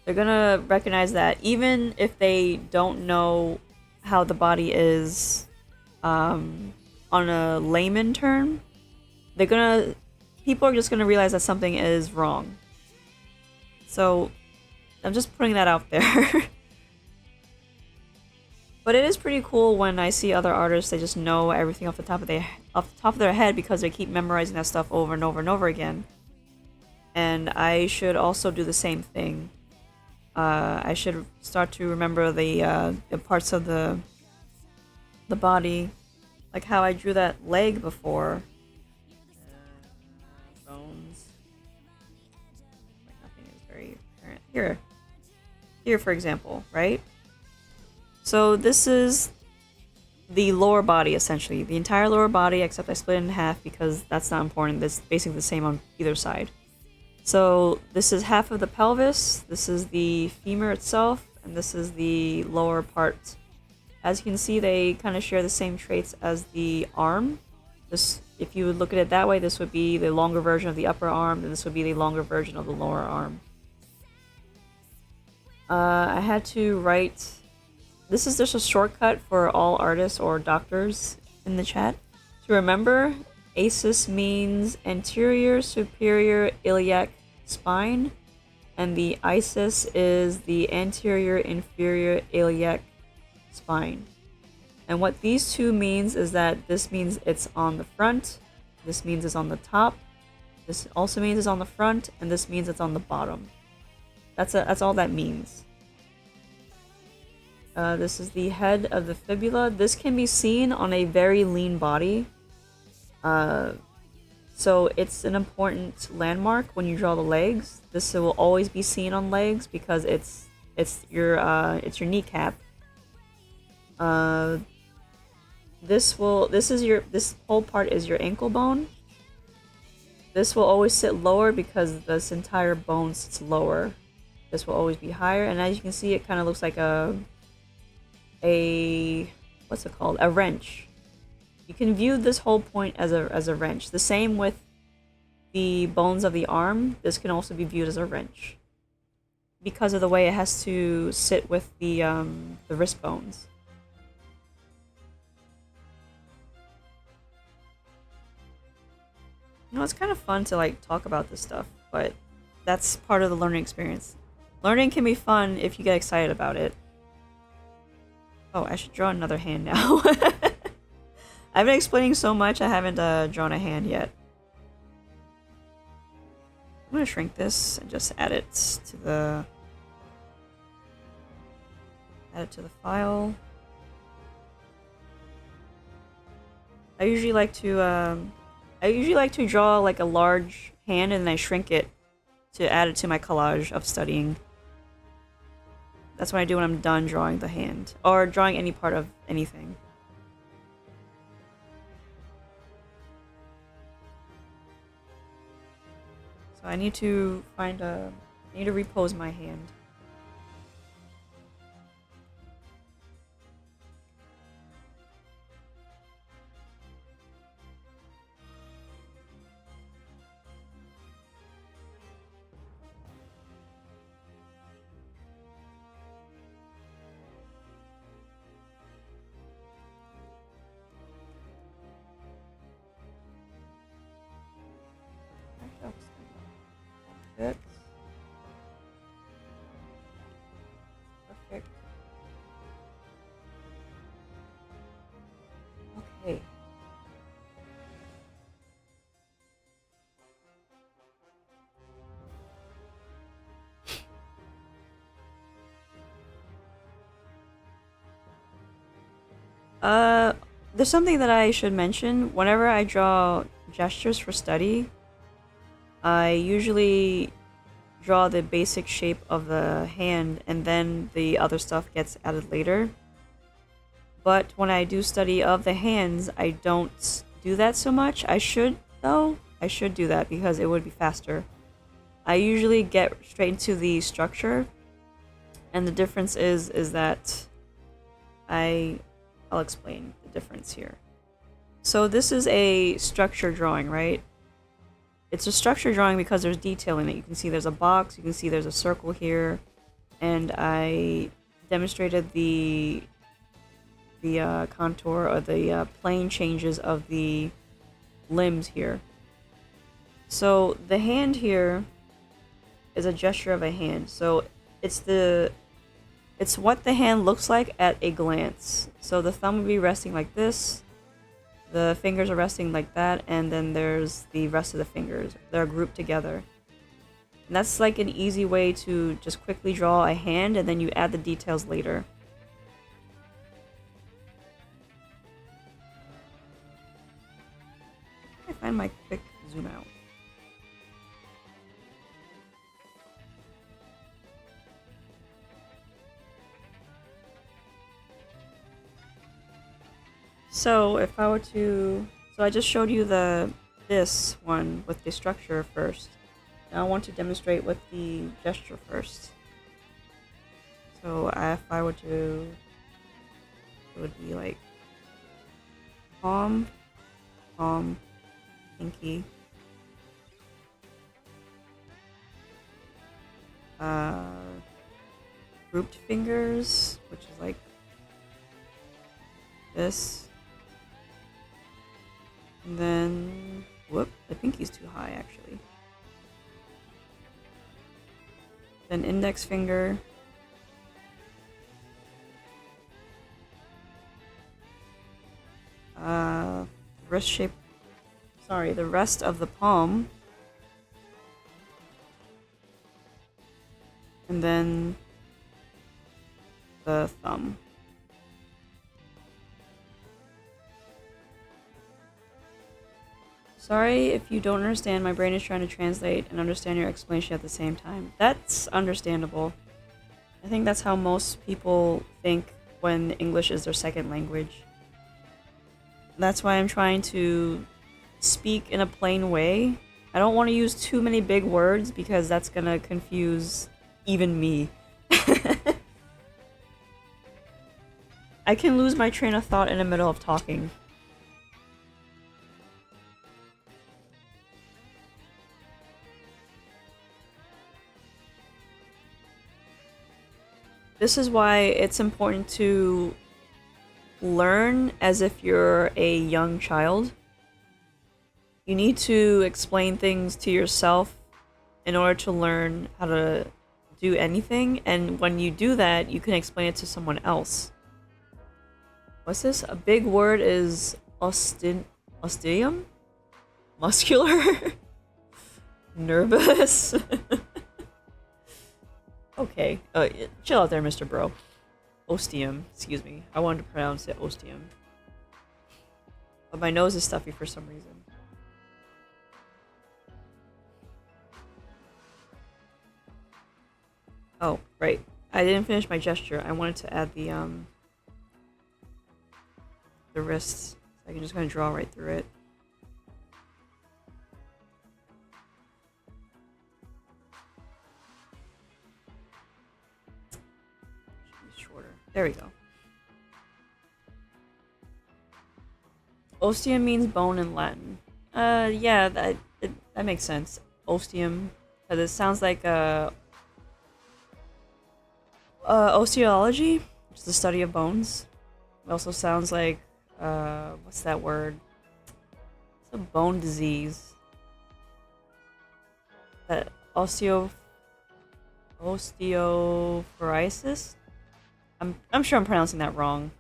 They're gonna recognize that even if they don't know how the body is on a layman term, people are just gonna realize that something is wrong. So I'm just putting that out there. But it is pretty cool when I see other artists, they just know everything off the top of their head because they keep memorizing that stuff over and over and over again. And I should also do the same thing. I should start to remember the parts of the body, like how I drew that leg before. Bones. Like nothing is very apparent here. here, for example, right? So this is the lower body, essentially. The entire lower body, except I split it in half because that's not important. It's basically the same on either side. So this is half of the pelvis, this is the femur itself, and this is the lower part. As you can see, they kind of share the same traits as the arm. This, if you would look at it that way, this would be the longer version of the upper arm, and this would be the longer version of the lower arm. I had to write... This is just a shortcut for all artists or doctors in the chat. To remember, ASIS means anterior superior iliac spine, and the ISIS is the anterior inferior iliac spine. And what these two means is that this means it's on the front, this means it's on the top, this also means it's on the front, and this means it's on the bottom. That's all that means. This is the head of the fibula. This can be seen on a very lean body. So it's an important landmark when you draw the legs. This will always be seen on legs because it's your kneecap. This whole part is your ankle bone. This will always sit lower because this entire bone sits lower. This will always be higher, and as you can see, it kind of looks like a what's it called? A wrench. You can view this whole point as a wrench. The same with the bones of the arm. This can also be viewed as a wrench because of the way it has to sit with the wrist bones. You know, it's kind of fun to like talk about this stuff, but that's part of the learning experience. Learning can be fun if you get excited about it. Oh, I should draw another hand now. I've been explaining so much, I haven't drawn a hand yet. I'm gonna shrink this and just add it to the file. I usually like to draw like a large hand and then I shrink it to add it to my collage of studying. That's what I do when I'm done drawing the hand, or drawing any part of anything. So I need to repose my hand. Perfect. Okay. There's something that I should mention. Whenever I draw gestures for study, I usually draw the basic shape of the hand and then the other stuff gets added later. But when I do study of the hands, I don't do that so much. I should, though. I should do that because it would be faster. I usually get straight into the structure, and the difference is that I'll explain the difference here. So this is a structure drawing, right? It's a structure drawing because there's detail in it. You can see there's a box, you can see there's a circle here, and I demonstrated the contour or the plane changes of the limbs here. So the hand here is a gesture of a hand. So it's what the hand looks like at a glance. So the thumb would be resting like this, the fingers are resting like that, and then there's the rest of the fingers. They're grouped together. And that's like an easy way to just quickly draw a hand, and then you add the details later. I find my quick zoom out. So if I were to, so I just showed you this one with the structure first. Now I want to demonstrate with the gesture first. So if I were to, it would be like palm, palm, pinky, grouped fingers, which is like this, and then whoop, the pinky's too high actually. Then index finger, wrist shape, sorry, the rest of the palm, and then the thumb. Sorry if you don't understand, my brain is trying to translate and understand your explanation at the same time. That's understandable. I think that's how most people think when English is their second language. That's why I'm trying to speak in a plain way. I don't want to use too many big words because that's gonna confuse even me. I can lose my train of thought in the middle of talking. This is why it's important to learn as if you're a young child. You need to explain things to yourself in order to learn how to do anything, and when you do that, you can explain it to someone else. What's this? A big word is ostium? Muscular? Nervous? Okay, chill out there, Mr. Bro. Ostium, excuse me. I wanted to pronounce it ostium. But my nose is stuffy for some reason. Oh, right. I didn't finish my gesture. I wanted to add the wrists. So I can just kind of draw right through it. There we go. Ostium means bone in Latin. Yeah, that makes sense. Ostium, because it sounds like osteology, which is the study of bones. It also sounds like what's that word? It's a bone disease. That osteoporosis. I'm sure I'm pronouncing that wrong.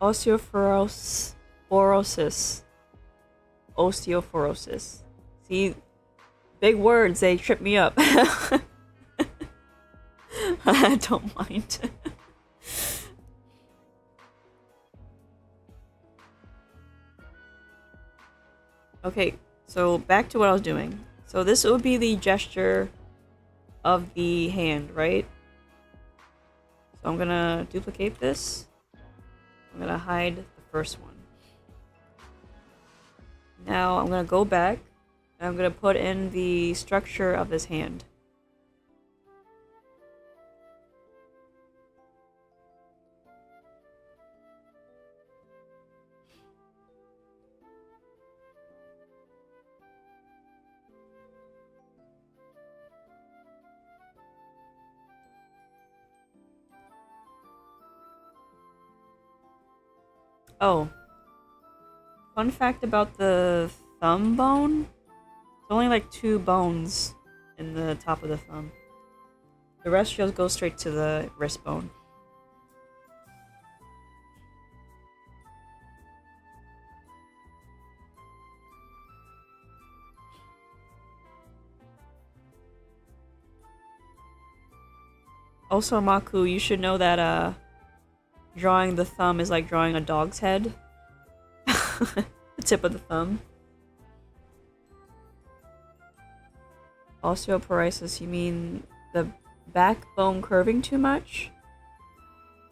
Osteoporosis. Osteoporosis. See, big words, they trip me up. I don't mind. Okay, so back to what I was doing. So this would be the gesture of the hand, right? So I'm gonna duplicate this. I'm gonna hide the first one. Now I'm gonna go back and I'm gonna put in the structure of this hand. Oh, fun fact about the thumb bone. It's only like 2 bones in the top of the thumb. The rest just goes straight to the wrist bone. Also, Maku, you should know that drawing the thumb is like drawing a dog's head. The tip of the thumb. Osteoporosis, you mean the backbone curving too much?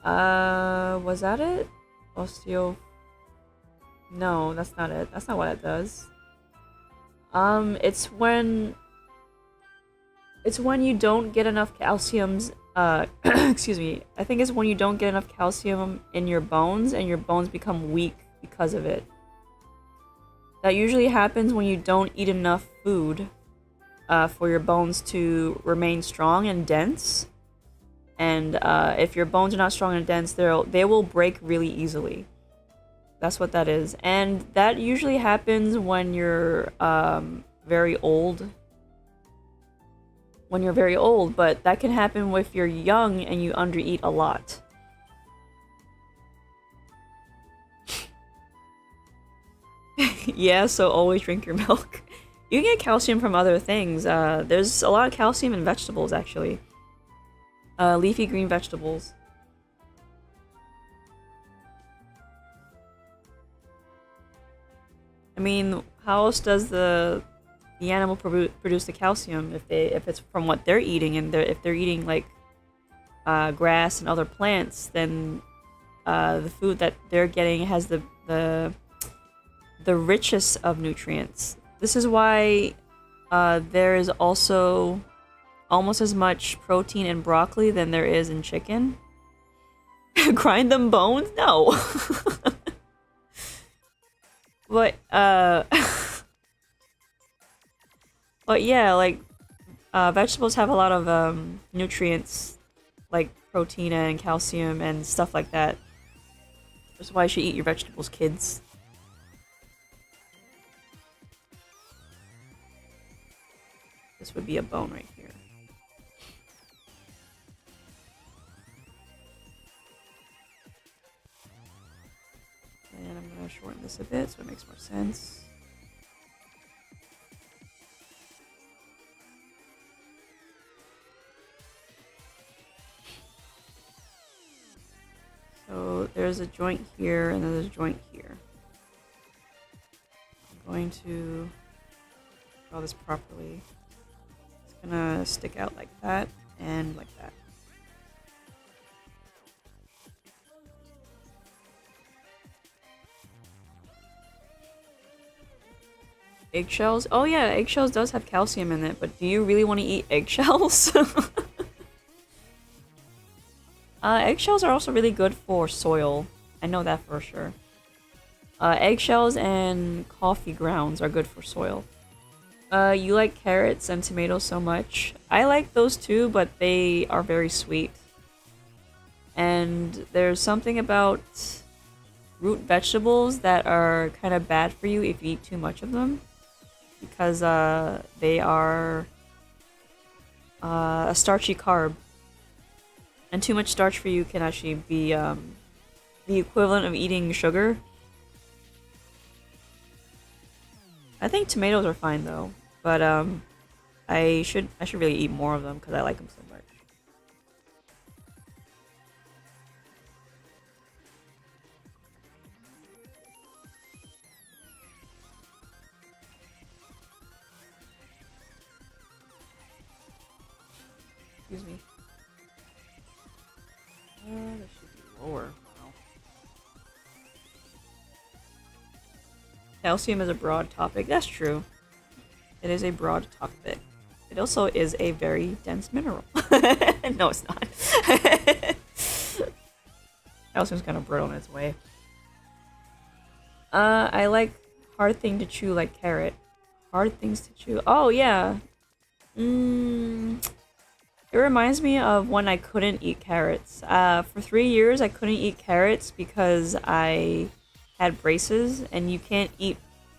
Was that it? No, that's not it. That's not what it does. It's when you don't get enough calciums, excuse me. I think it's when you don't get enough calcium in your bones and your bones become weak because of it. That usually happens when you don't eat enough food for your bones to remain strong and dense. And if your bones are not strong and dense, they will break really easily. That's what that is. And that usually happens when you're very old. When you're very old, but that can happen if you're young and you undereat a lot. Yeah, so always drink your milk. You can get calcium from other things. There's a lot of calcium in vegetables, actually. Leafy green vegetables. I mean, how else does the animal produce the calcium if it's from what they're eating, and if they're eating like grass and other plants, then the food that they're getting has the richest of nutrients. This is why there is also almost as much protein in broccoli than there is in chicken. Grind them bones? No. But but yeah, like vegetables have a lot of nutrients like protein and calcium and stuff like that. That's why you should eat your vegetables, kids. This would be a bone right here. And I'm gonna shorten this a bit so it makes more sense. So there's a joint here and then there's a joint here. I'm going to draw this properly. It's gonna stick out like that and like that. Eggshells? Oh yeah, eggshells does have calcium in it, but do you really want to eat eggshells? Eggshells are also really good for soil. I know that for sure. Eggshells and coffee grounds are good for soil. You like carrots and tomatoes so much. I like those too, but they are very sweet. And there's something about root vegetables that are kind of bad for you if you eat too much of them. Because they are a starchy carb. And too much starch for you can actually be the equivalent of eating sugar. I think tomatoes are fine though, but I should really eat more of them because I like them so much. Excuse me. This should be lower. Wow. Calcium is a broad topic. That's true. It is a broad topic. It also is a very dense mineral. No, it's not. Calcium's kind of brittle in its way. I like hard thing to chew like carrot. Hard things to chew. Oh, yeah. It reminds me of when I couldn't eat carrots. For 3 years, I couldn't eat carrots because I had braces, and you can't eat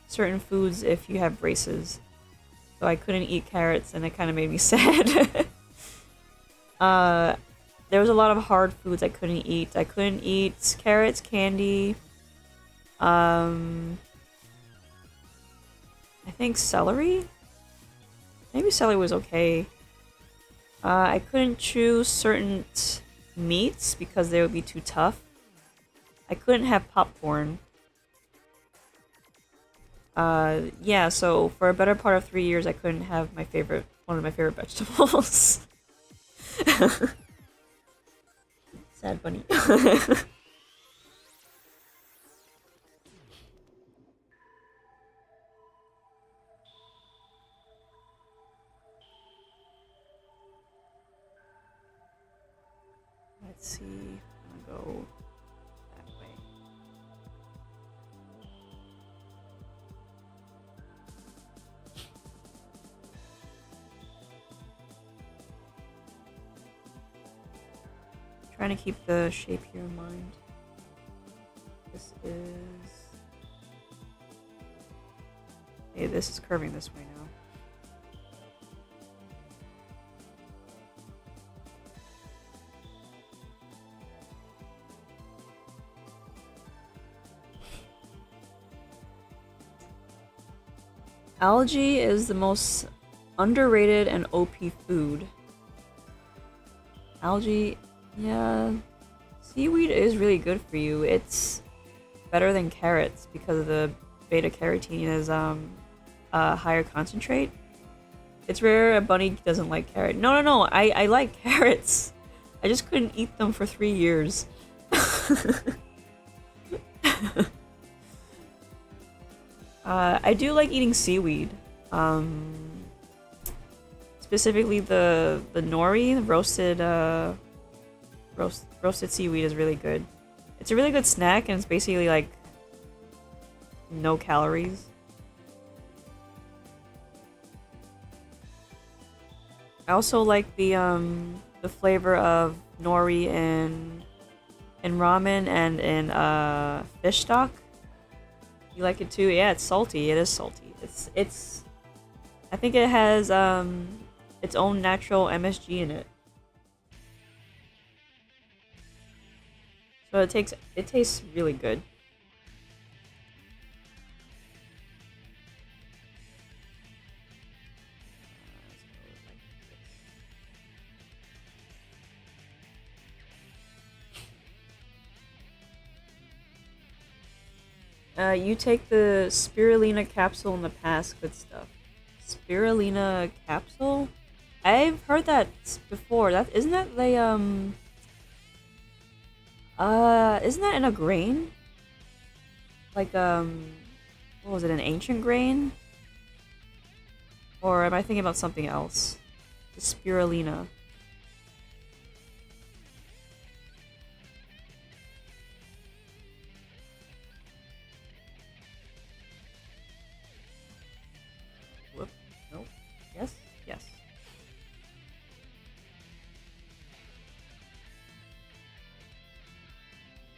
certain foods if you have braces. So I couldn't eat carrots, and it kind of made me sad. There was a lot of hard foods I couldn't eat. I couldn't eat carrots, candy. I think celery? Maybe celery was okay. I couldn't chew certain meats because they would be too tough. I couldn't have popcorn. Yeah, so for a better part of 3 years, I couldn't have my favorite one of my favorite vegetables. Sad bunny. Let's see. I'm gonna go that way. Trying to keep the shape here in mind. This is... Hey, this is curving this way now. Algae is the most underrated and OP food. Algae, yeah. Seaweed is really good for you. It's better than carrots because of the beta carotene is a higher concentrate. It's rare a bunny doesn't like carrot. No, I like carrots. I just couldn't eat them for 3 years. I do like eating seaweed. Specifically the nori, the roasted seaweed is really good. It's a really good snack and it's basically like no calories. I also like the flavor of nori in ramen and in fish stock. You like it too? Yeah, it's salty. It is salty. It's I think it has its own natural MSG in it. So it tastes really good. You take the spirulina capsule in the past. Good stuff. Spirulina capsule? I've heard that before. Isn't that isn't that in a grain? Like what was it, an ancient grain? Or am I thinking about something else? The spirulina. Yes.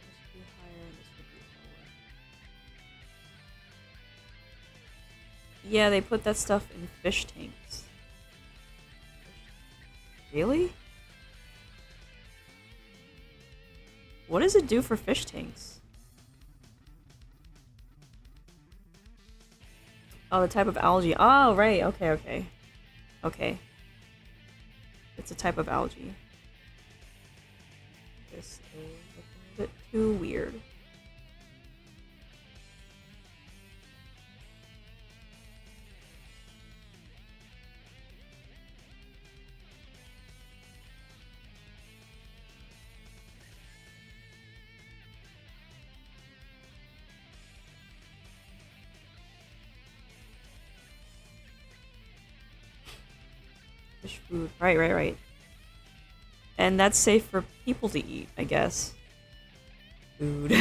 This would be higher, this would be lower. Yeah, they put that stuff in fish tanks. Really? What does it do for fish tanks? Oh, the type of algae. Oh, right. Okay. It's a type of algae. This is a bit too weird. Fish food. Right. And that's safe for people to eat, I guess. Food.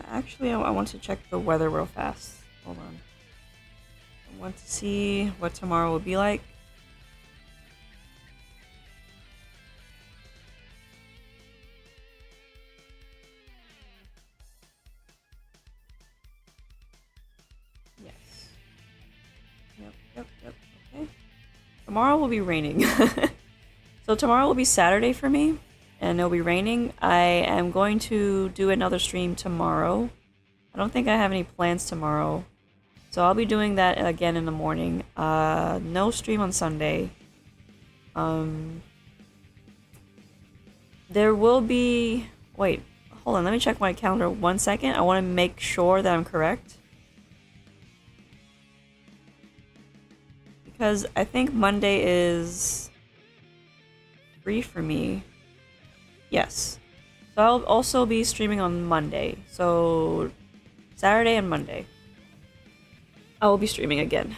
Actually, I want to check the weather real fast. Hold on. I want to see what tomorrow will be like. Yes. Yep. Okay. Tomorrow will be raining. So tomorrow will be Saturday for me, and it'll be raining. I am going to do another stream tomorrow. I don't think I have any plans tomorrow. So I'll be doing that again in the morning. No stream on Sunday. There will be... Wait, hold on. Let me check my calendar 1 second. I want to make sure that I'm correct. Because I think Monday is free for me. Yes. So I'll also be streaming on Monday. So Saturday and Monday. I will be streaming again.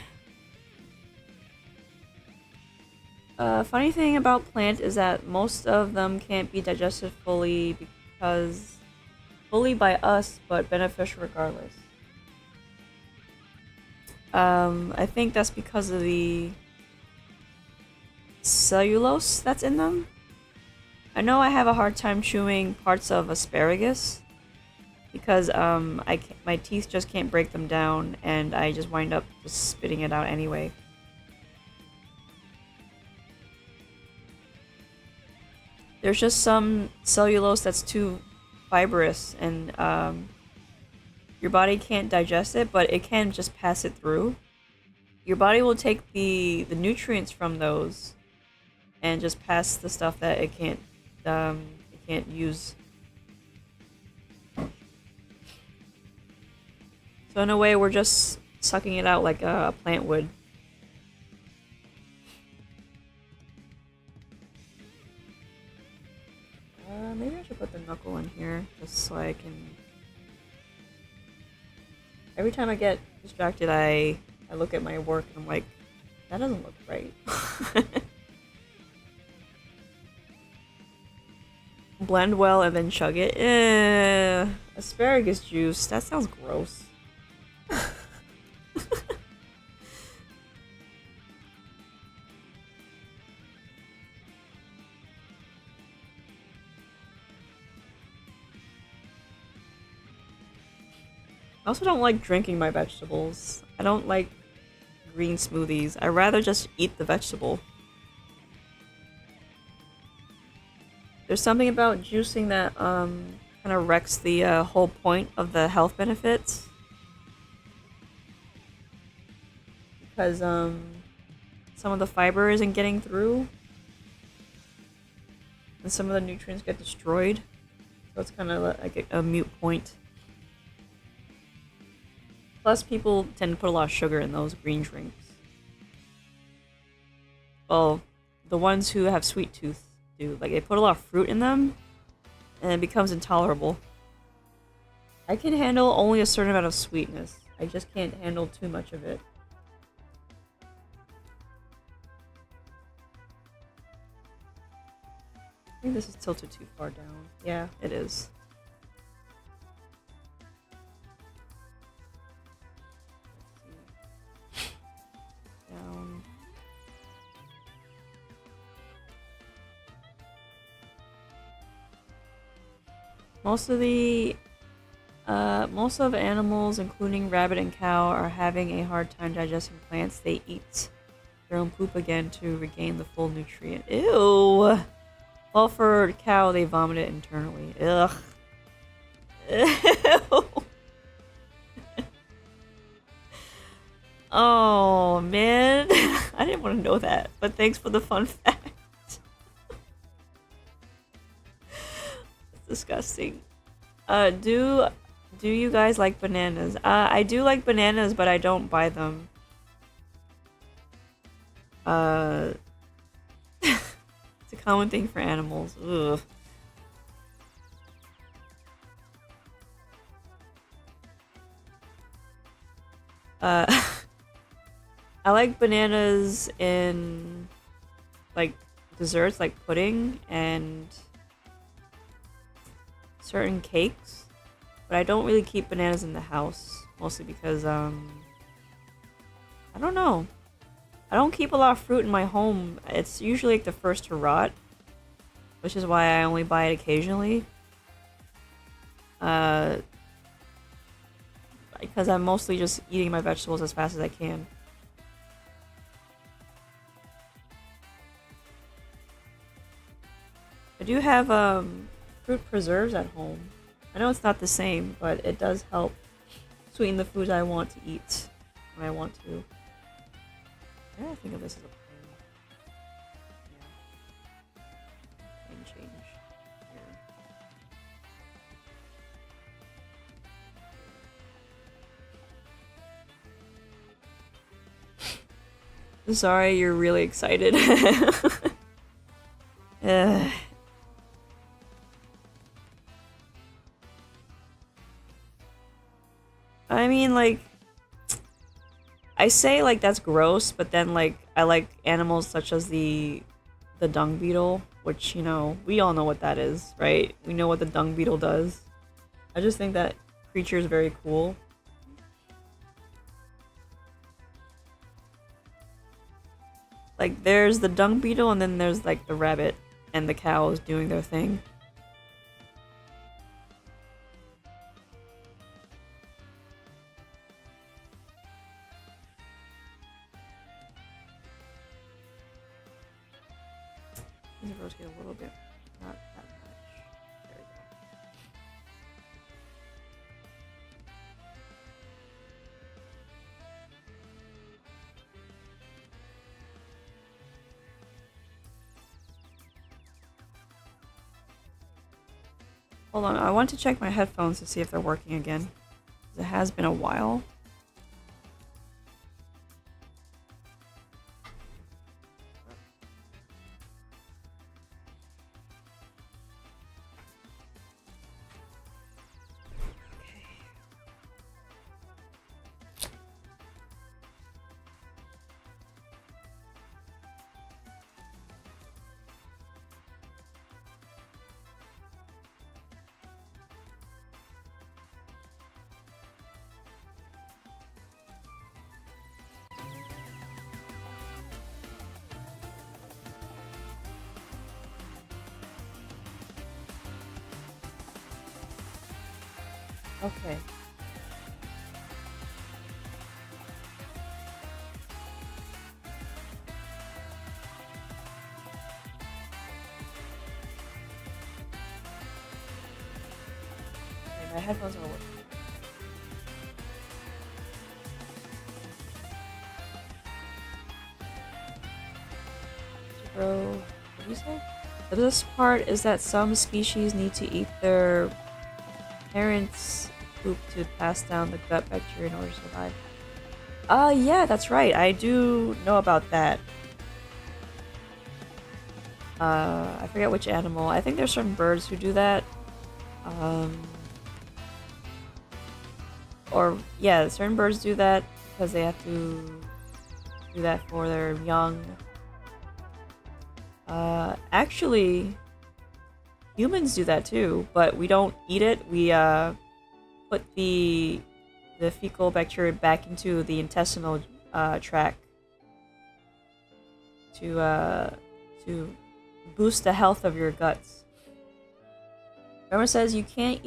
Funny thing about plant is that most of them can't be digested fully because... fully by us, but beneficial regardless. I think that's because of the cellulose that's in them. I know I have a hard time chewing parts of asparagus because my teeth just can't break them down, and I just wind up just spitting it out anyway. There's just some cellulose that's too fibrous, and your body can't digest it, but it can just pass it through. Your body will take the nutrients from those and just pass the stuff that it can't use. So in a way, we're just sucking it out like a plant would. Maybe I should put the knuckle in here just so I can... Every time I get distracted, I look at my work and I'm like, that doesn't look right. Blend well and then chug it. Asparagus juice. That sounds gross. I also don't like drinking my vegetables. I don't like green smoothies. I'd rather just eat the vegetable. There's something about juicing that kind of wrecks the whole point of the health benefits. Because some of the fiber isn't getting through. And some of the nutrients get destroyed. So it's kind of like a moot point. Plus, people tend to put a lot of sugar in those green drinks. Well, the ones who have sweet tooth do. Like, they put a lot of fruit in them, and it becomes intolerable. I can handle only a certain amount of sweetness. I just can't handle too much of it. I think this is tilted too far down. Yeah, it is. Down. Most of animals, including rabbit and cow, are having a hard time digesting plants. They eat their own poop again to regain the full nutrient. Ew! Well, for cow, they vomit it internally. Ugh. Ew. Oh, man. I didn't want to know that, but thanks for the fun fact. It's disgusting. Do you guys like bananas? I do like bananas, but I don't buy them. It's a common thing for animals. Ugh. I like bananas in, like, desserts, like pudding and certain cakes, but I don't really keep bananas in the house, mostly because, I don't know. I don't keep a lot of fruit in my home. It's usually like the first to rot, which is why I only buy it occasionally. Because I'm mostly just eating my vegetables as fast as I can. I do have fruit preserves at home. I know it's not the same, but it does help sweeten the foods I want to eat. when I want to. Yeah, I think of this as a plan. Yeah. And change here. Sorry, you're really excited. I mean, like, I say like that's gross, but then like I like animals such as the dung beetle, which, you know, we all know what that is, right? We know what the dung beetle does. I just think that creature is very cool. Like, there's the dung beetle, and then there's like the rabbit and the cows doing their thing. These rotate a little bit, not that much. There we go. Hold on, I want to check my headphones to see if they're working again. It has been a while. Okay. Okay, my headphones are working. Bro, what did you say? The best part is that some species need to eat their parents' poop to pass down the gut bacteria in order to survive. Yeah, that's right. I do know about that. I forget which animal. I think there's certain birds who do that. Or, yeah, certain birds do that because they have to do that for their young. Actually, humans do that too, but we don't eat it. We, put the fecal bacteria back into the intestinal, tract to boost the health of your guts. Remember, says you can't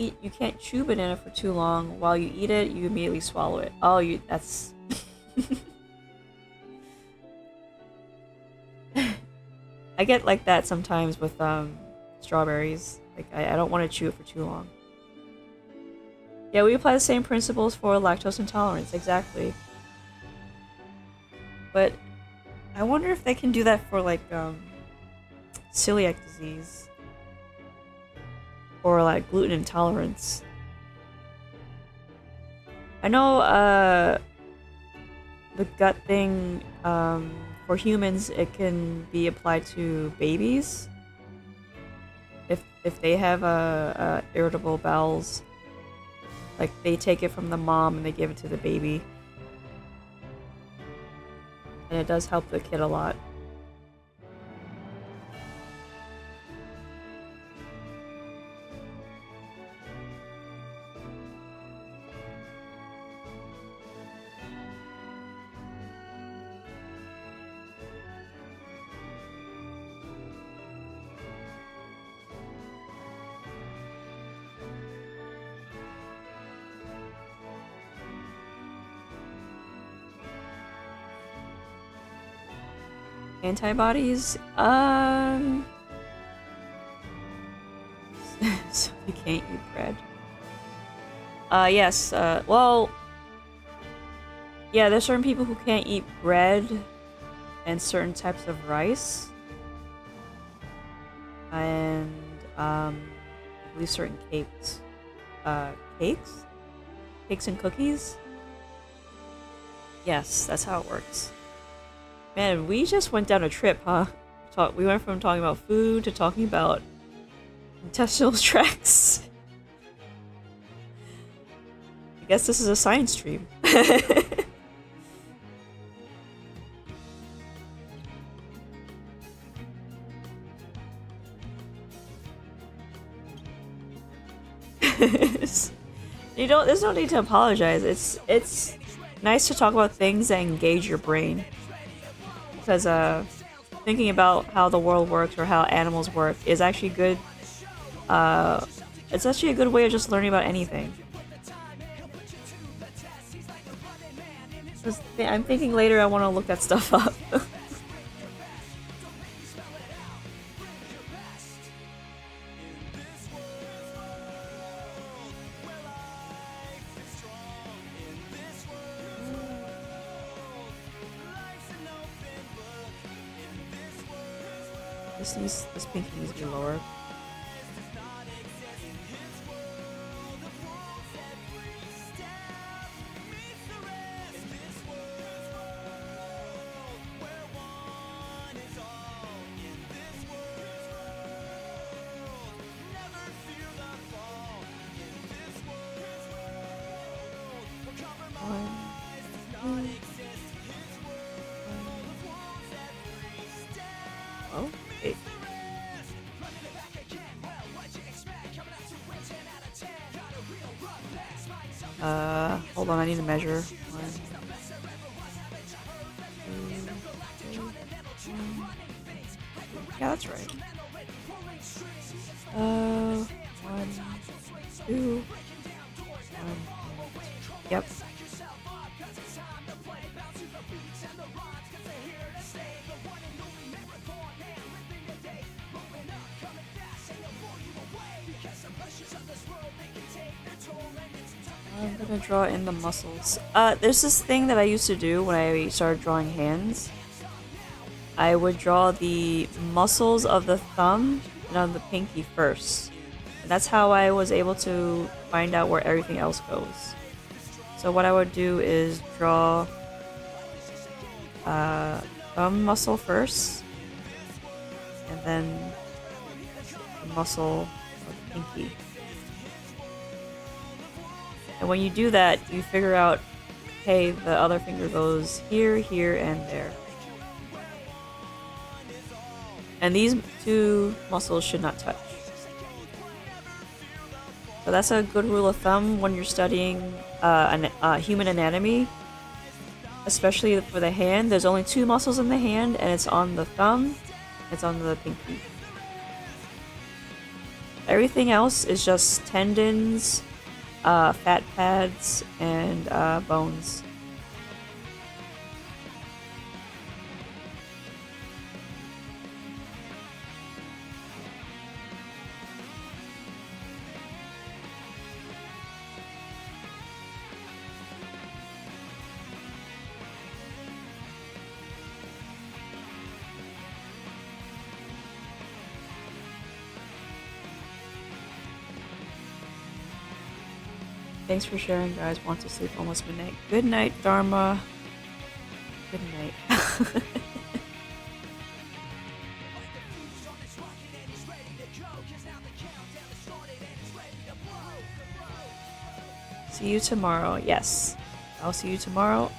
chew banana for too long. While you eat it, you immediately swallow it. Oh, that's... I get like that sometimes with, strawberries. Like, I don't want to chew it for too long. Yeah, we apply the same principles for lactose intolerance, exactly. But I wonder if they can do that for, like, celiac disease. Or, like, gluten intolerance. I know, the gut thing, for humans, it can be applied to babies. If they have, irritable bowels. Like, they take it from the mom and they give it to the baby. And it does help the kid a lot. Antibodies? So you can't eat bread. Yes, well... Yeah, there's certain people who can't eat bread and certain types of rice. And, I believe certain cakes. Cakes? Cakes and cookies? Yes, that's how it works. Man, we just went down a trip, huh? We went from talking about food to talking about intestinal tracts. I guess this is a science stream. There's no need to apologize. It's nice to talk about things that engage your brain. Because thinking about how the world works or how animals work is actually good. It's actually a good way of just learning about anything. I'm thinking later I want to look that stuff up. This pinky needs to be lower. Hold on, I need to measure. 1, 2, 3, 1. Yeah, that's right. 1, 2, 1. Yep. I'm gonna draw in the muscles. There's this thing that I used to do when I started drawing hands. I would draw the muscles of the thumb and on the pinky first. And that's how I was able to find out where everything else goes. So what I would do is draw thumb muscle first, and then the muscle of the pinky. And when you do that, you figure out, hey, the other finger goes here, here, and there. And these two muscles should not touch. So that's a good rule of thumb when you're studying human anatomy. Especially for the hand, there's only 2 muscles in the hand, and it's on the thumb, it's on the pinky. Everything else is just tendons, fat pads, and bones. Thanks for sharing, guys. Want to sleep almost midnight. Good night, Dharma. Good night. See you tomorrow. Yes. I'll see you tomorrow.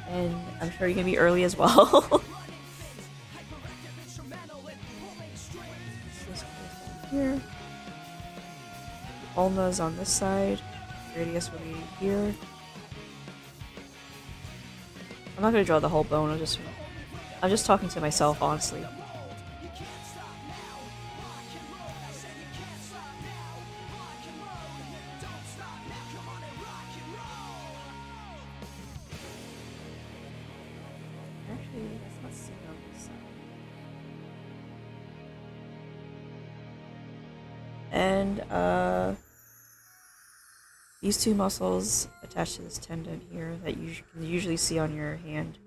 And I'm sure you're going to be early as well. Here. Ulna's on this side. Radius will be here. I'm not gonna draw the whole bone. I'm just talking to myself, honestly. Actually, that's not seen on this side. And these 2 muscles attached to this tendon here that you can usually see on your hand.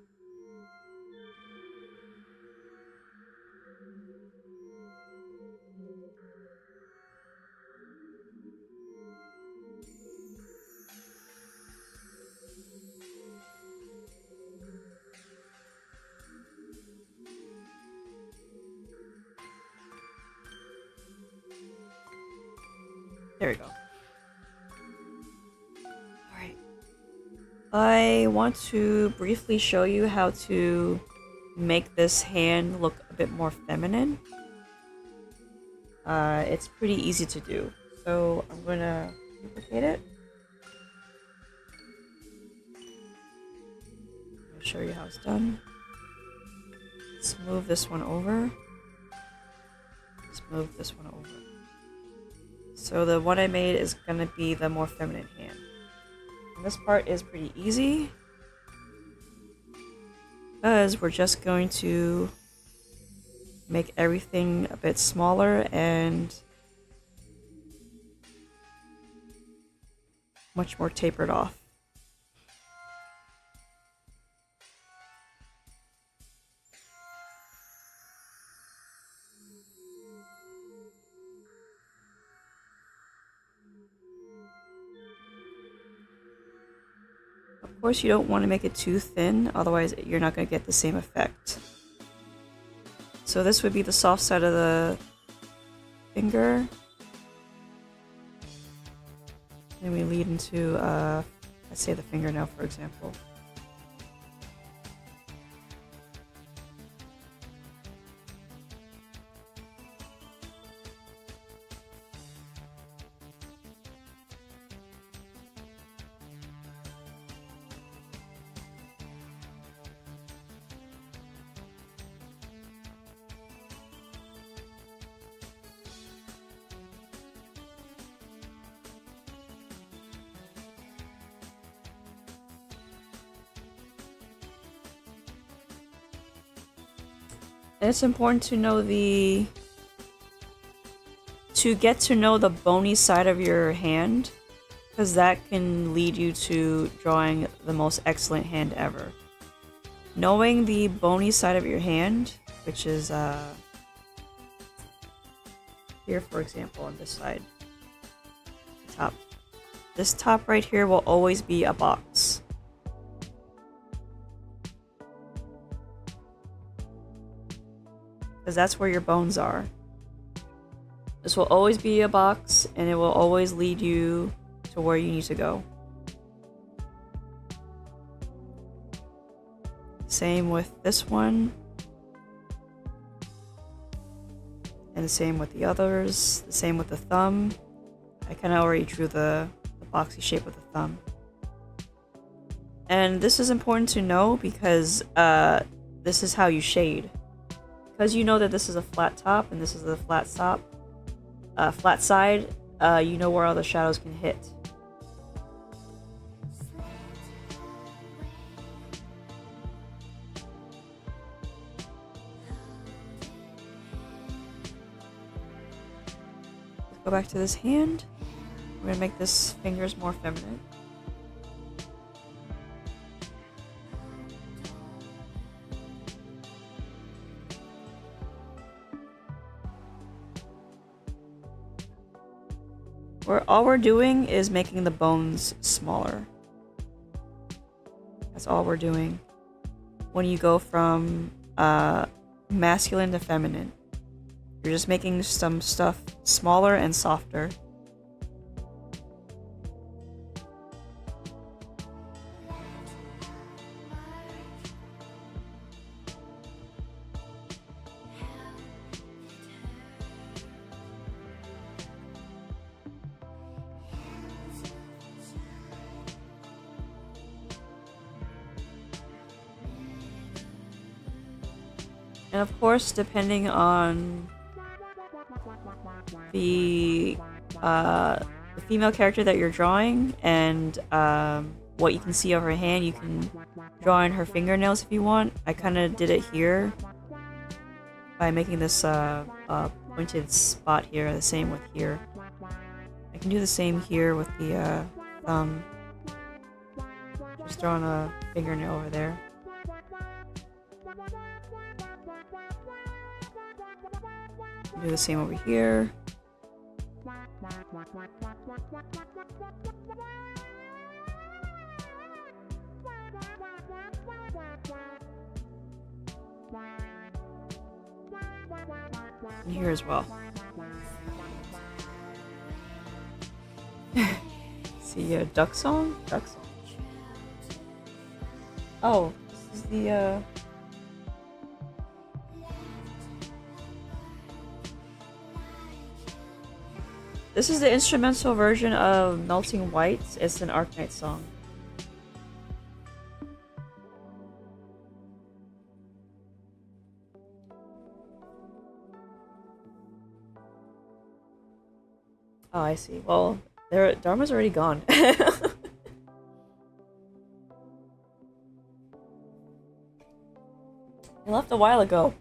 There we go. Alright. I want to briefly show you how to make this hand look a bit more feminine. It's pretty easy to do. So I'm gonna duplicate it. I'll show you how it's done. Let's move this one over. Let's move this one over. So the one I made is going to be the more feminine hand. And this part is pretty easy because we're just going to make everything a bit smaller and much more tapered off. Of course, you don't want to make it too thin, otherwise you're not going to get the same effect. So this would be the soft side of the finger. Then we lead into, let's say the fingernail, for example. And it's important to know to get to know the bony side of your hand, because that can lead you to drawing the most excellent hand ever. Knowing the bony side of your hand, which is here, for example, on this side, the top. This top right here will always be a box. Because that's where your bones are. This will always be a box, and it will always lead you to where you need to go. Same with this one. And the same with the others. The same with the thumb. I kind of already drew the boxy shape with the thumb. And this is important to know because this is how you shade. Because you know that this is a flat top and this is a flat top, flat side, you know where all the shadows can hit. Let's go back to this hand. We're gonna make this fingers more feminine. All we're doing is making the bones smaller. That's all we're doing. When you go from masculine to feminine, you're just making some stuff smaller and softer. And of course, depending on the female character that you're drawing and what you can see of her hand, you can draw in her fingernails if you want. I kind of did it here by making this pointed spot here, the same with here. I can do the same here with the thumb. Just throwing a fingernail over there. Do the same over here. And here as well. See a duck song? Duck song. Oh, this is the this is the instrumental version of Melting White. It's an Arknight song. Oh, I see. Well, Dharma's already gone. He left a while ago.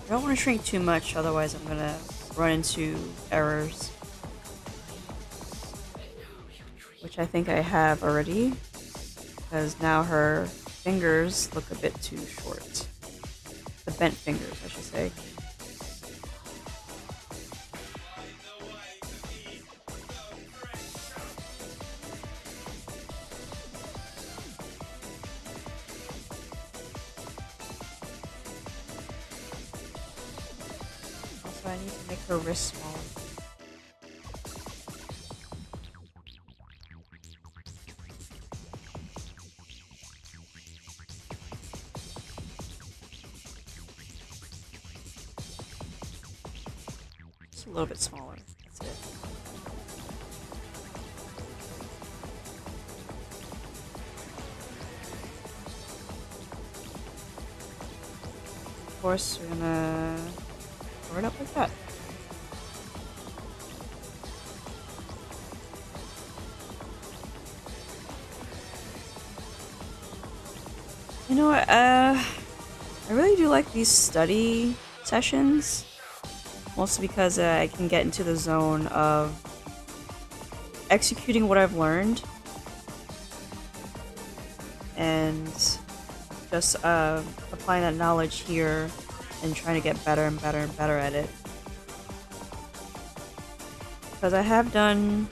I don't want to shrink too much, otherwise I'm gonna run into errors. Which I think I have already, because now her fingers look a bit too short. The bent fingers, I should say. Also, I need to make her wrist smaller. A little bit smaller. That's it. Of course, we're gonna cover it up like that. You know what? I really do like these study sessions. Mostly because I can get into the zone of executing what I've learned and just applying that knowledge here and trying to get better and better and better at it. Because I have done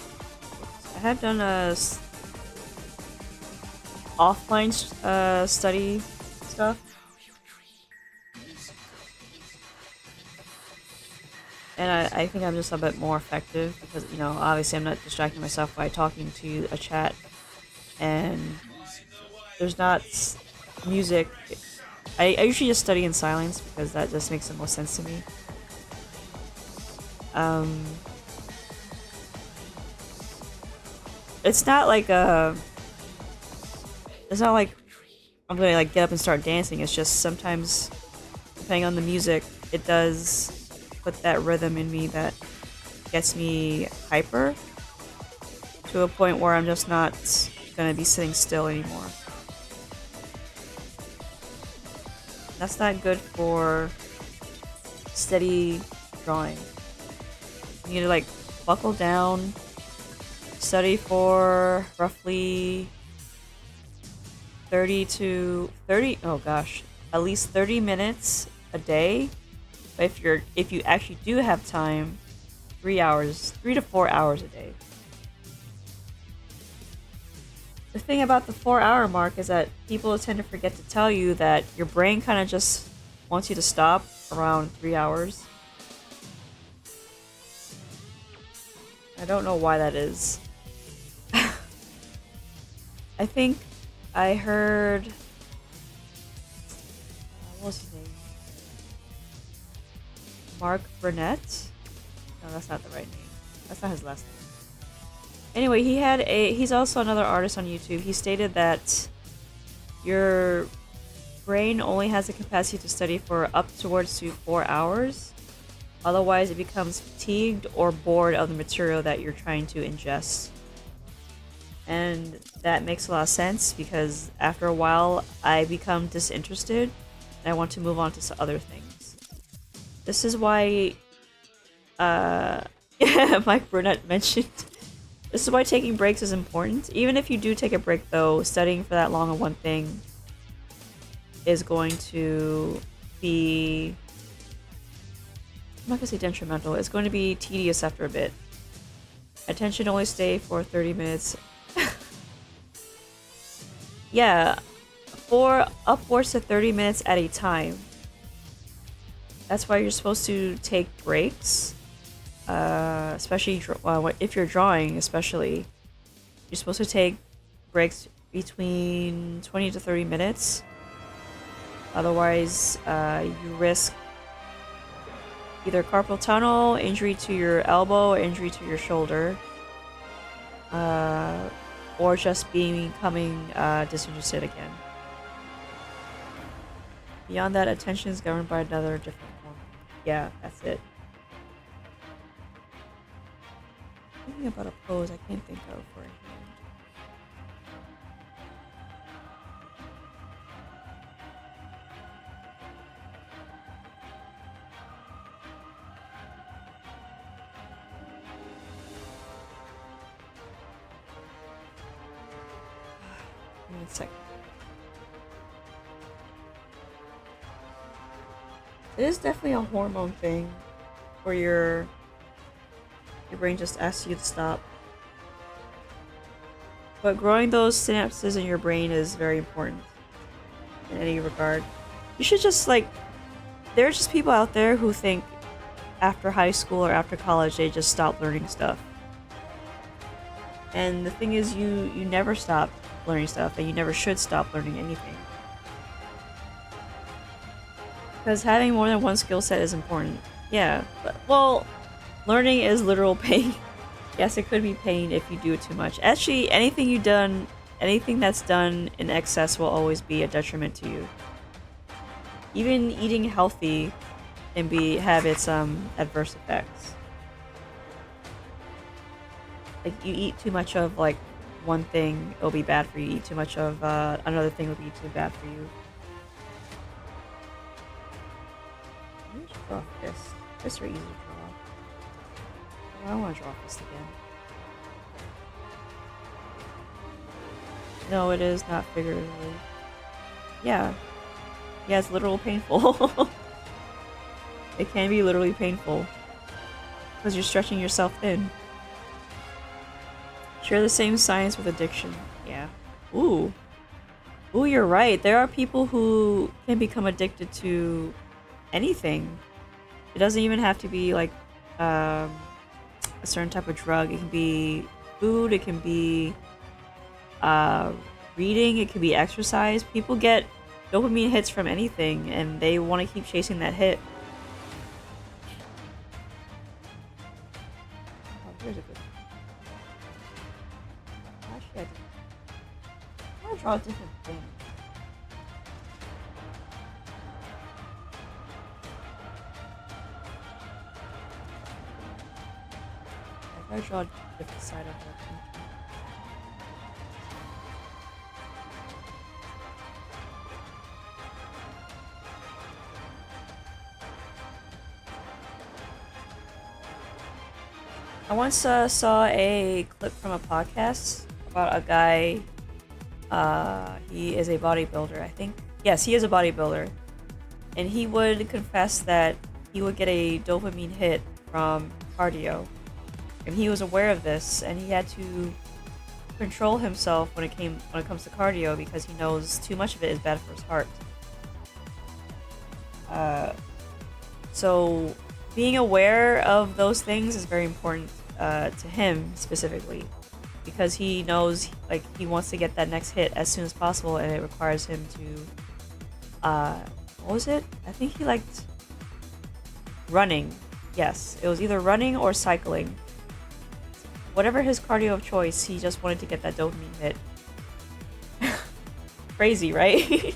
a offline study stuff. And I think I'm just a bit more effective because, you know, obviously I'm not distracting myself by talking to a chat. And there's not music. I usually just study in silence because that just makes the most sense to me. It's not like it's not like I'm gonna like get up and start dancing. It's just sometimes, depending on the music, it does put that rhythm in me that gets me hyper to a point where I'm just not gonna be sitting still anymore. That's not good for steady drawing. You need to like buckle down, study for roughly 30 to 30, oh gosh, at least 30 minutes a day. But if you actually do have time, 3 to 4 hours a day. The thing about the 4-hour mark is that people tend to forget to tell you that your brain kind of just wants you to stop around 3 hours. I don't know why that is. I think I heard. What was his name? Mark Burnett? No, that's not the right name. That's not his last name. Anyway, he's also another artist on YouTube. He stated that your brain only has the capacity to study for up towards 4 hours. Otherwise, it becomes fatigued or bored of the material that you're trying to ingest. And that makes a lot of sense because after a while, I become disinterested and I want to move on to other things. This is why, Mike Burnett mentioned. This is why taking breaks is important. Even if you do take a break, though, studying for that long on one thing is going to be... I'm not going to say detrimental. It's going to be tedious after a bit. Attention only stay for 30 minutes. Yeah, for upwards to 30 minutes at a time. That's why you're supposed to take breaks. Especially if you're drawing, especially. You're supposed to take breaks between 20 to 30 minutes. Otherwise, you risk either carpal tunnel, injury to your elbow, or injury to your shoulder. Or just becoming disinterested again. Beyond that, attention is governed by another different form. Yeah, that's it. Thinking about a pose I can't think of for a hand. Give me a second. It is definitely a hormone thing where your brain just asks you to stop. But growing those synapses in your brain is very important in any regard. You should just there's just people out there who think after high school or after college they just stop learning stuff. And the thing is, you never stop learning stuff, and you never should stop learning anything. Because having more than one skill set is important. Yeah, but, well, learning is literal pain. Yes, it could be pain if you do it too much. Actually, anything that's done in excess will always be a detriment to you. Even eating healthy can have its adverse effects. Like, you eat too much of one thing, it'll be bad for you. Eat too much of another thing will be too bad for you. Let me just draw a fist. Fists are easy to draw. I don't want to draw a fist again. No, it is not figuratively. Yeah. Yeah, it's literal painful. It can be literally painful. Because you're stretching yourself thin. Share the same science with addiction. Yeah. Ooh. Ooh, you're right. There are people who can become addicted to anything. It doesn't even have to be a certain type of drug. It can be food, it can be reading, it can be exercise. People get dopamine hits from anything and they want to keep chasing that hit. Oh, here's a good one. Actually, I want to draw a different thing. I draw a different side of it. I once saw a clip from a podcast about a guy. He is a bodybuilder, I think. Yes, he is a bodybuilder. And he would confess that he would get a dopamine hit from cardio. And he was aware of this, and he had to control himself when it comes to cardio because he knows too much of it is bad for his heart. So being aware of those things is very important to him specifically. because he knows like he wants to get that next hit as soon as possible, and it requires him to what was it? I think he liked running. Yes, it was either running or cycling. Whatever his cardio of choice, he just wanted to get that dopamine hit. Crazy, right?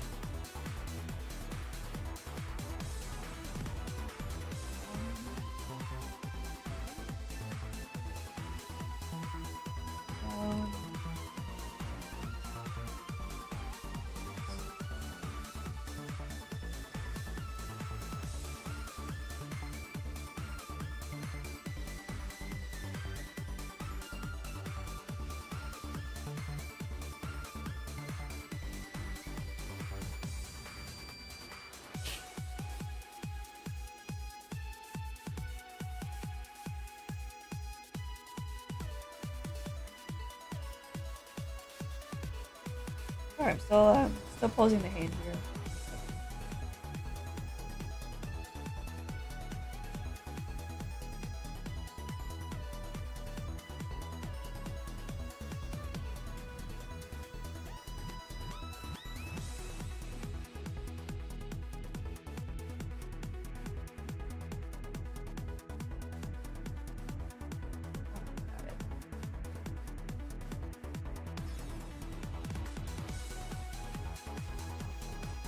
Alright, I'm still posing the hand here.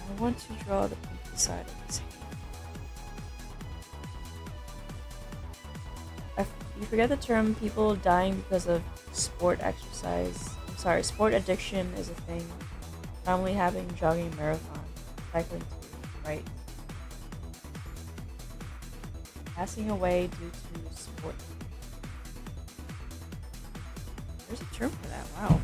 I want to draw the pinky side of his hand. You forget the term people dying because of sport exercise. I'm sorry, sport addiction is a thing. Commonly having jogging marathon, cycling too, right? Passing away due to sport. There's a term for that, wow.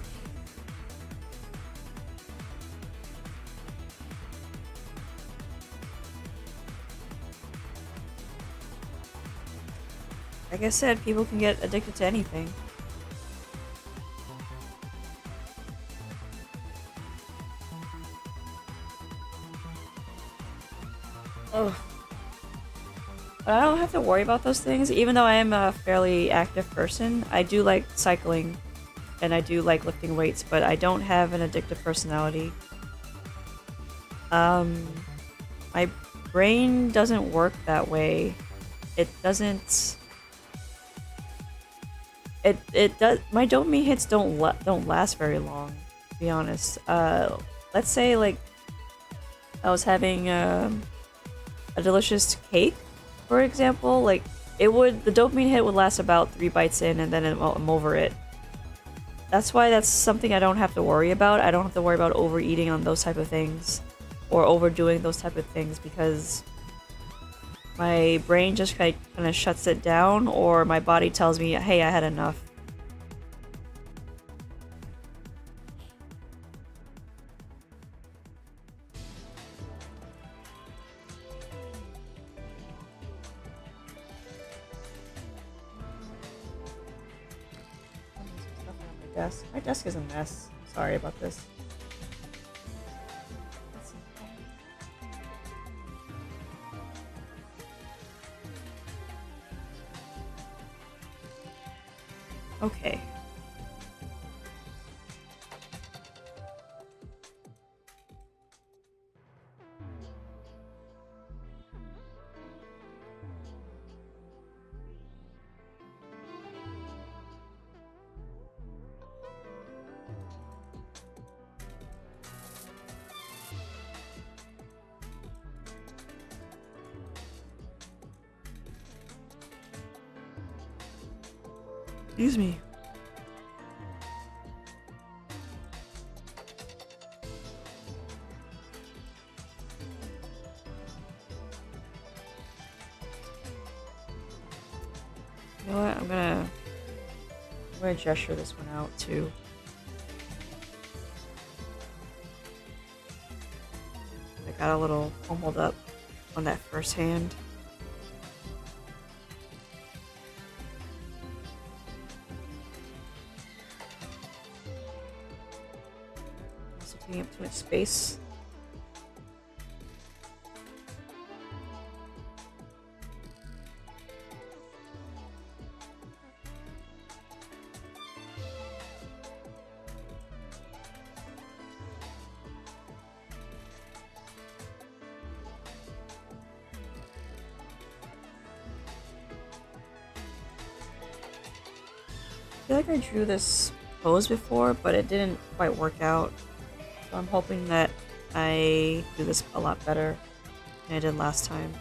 Like I said, people can get addicted to anything. Oh. But I don't have to worry about those things, even though I am a fairly active person. I do like cycling, and I do like lifting weights, but I don't have an addictive personality. My brain doesn't work that way. It doesn't... It does. My dopamine hits don't last very long, to be honest. Let's say like I was having a delicious cake, for example. Like the dopamine hit would last about 3 bites in, and then I'm over it. That's why that's something I don't have to worry about. I don't have to worry about overeating on those type of things, or overdoing those type of things, because my brain just kind of shuts it down, or my body tells me, hey, I had enough. My desk is a mess. Sorry about this. Okay. Excuse me. You know what? I'm gonna gesture this one out too. I got a little fumbled up on that first hand. Also taking up too much space. feel like I drew this pose before, but it didn't quite work out. So I'm hoping that I do this a lot better than I did last time.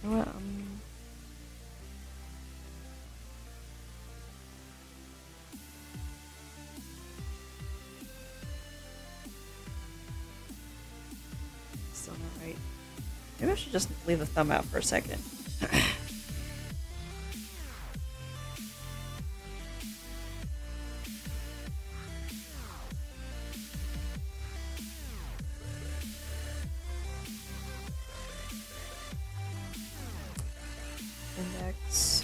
You know what, still not right. Maybe I should just leave the thumb out for a second. Index.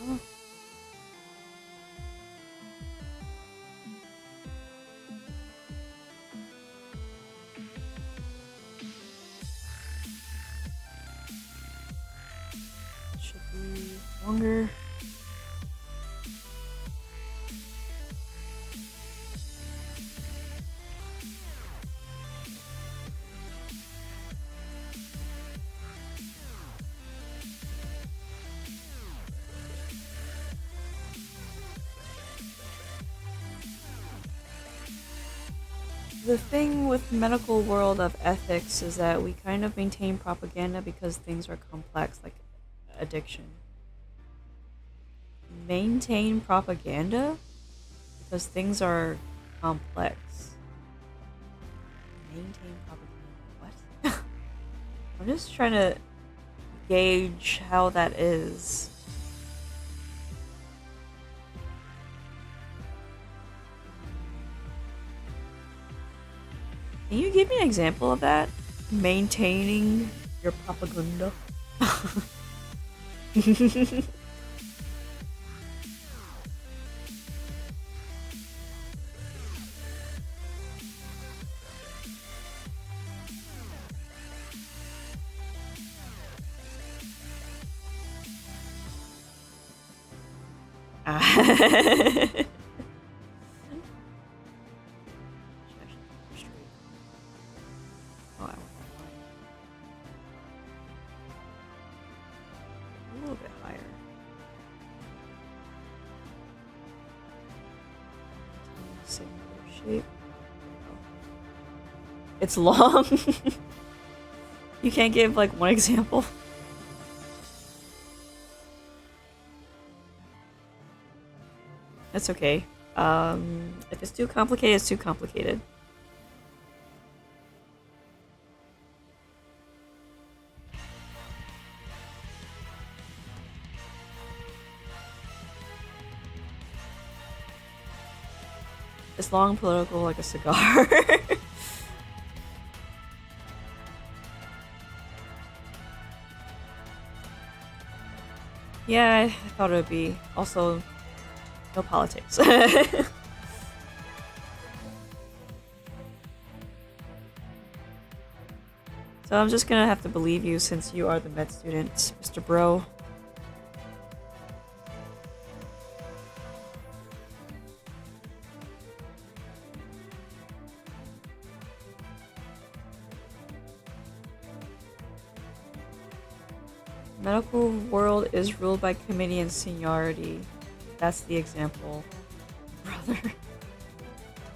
Oh. Should be longer. The thing with medical world of ethics is that we kind of maintain propaganda because things are complex, like addiction. Maintain propaganda because things are complex. Maintain propaganda. What? I'm just trying to gauge how that is. Can you give me an example of that? Maintaining your propaganda. It's long. You can't give like one example. That's okay. If it's too complicated, it's too complicated. It's long, political, like a cigar. Yeah, I thought it would be. Also, no politics. So I'm just gonna have to believe you since you are the med student, Mr. Bro. Medical world is ruled by committee and seniority. That's the example, brother.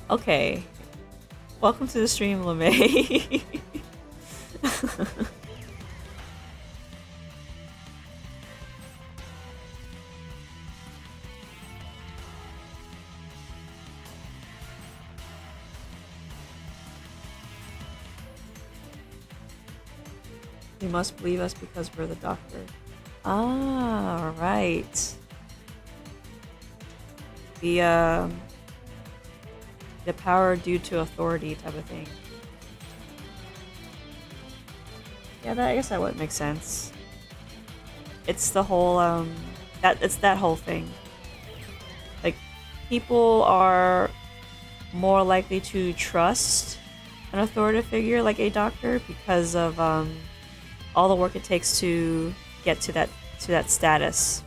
Okay. Welcome to the stream, LeMay. You must believe us because we're the doctor. Ah, right. The power due to authority type of thing. Yeah, I guess that would make sense. It's the whole it's that whole thing. Like, people are more likely to trust an authoritative figure like a doctor because of all the work it takes to get to that status.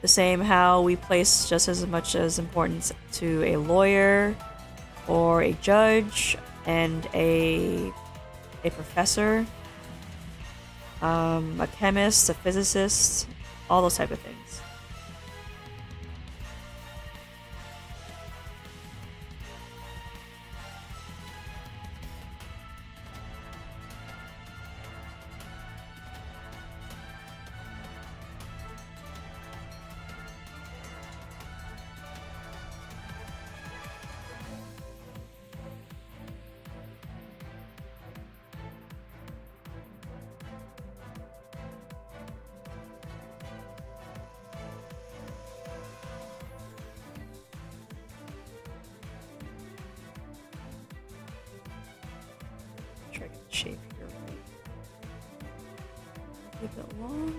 The same how we place just as much as importance to a lawyer or a judge and a professor, a chemist, a physicist, all those type of things. Shape here, right? Keep it long.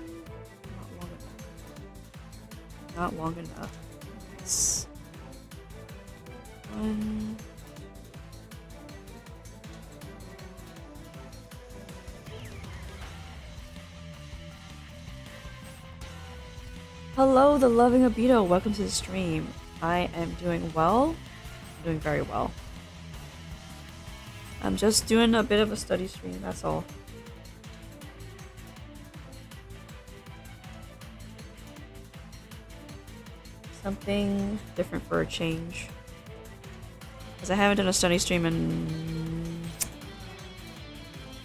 Not long enough. Not long enough. Nice. One. Hello, the loving Abito. Welcome to the stream. I am doing well. I'm doing very well. I'm just doing a bit of a study stream, that's all. Something different for a change. Because I haven't done a study stream in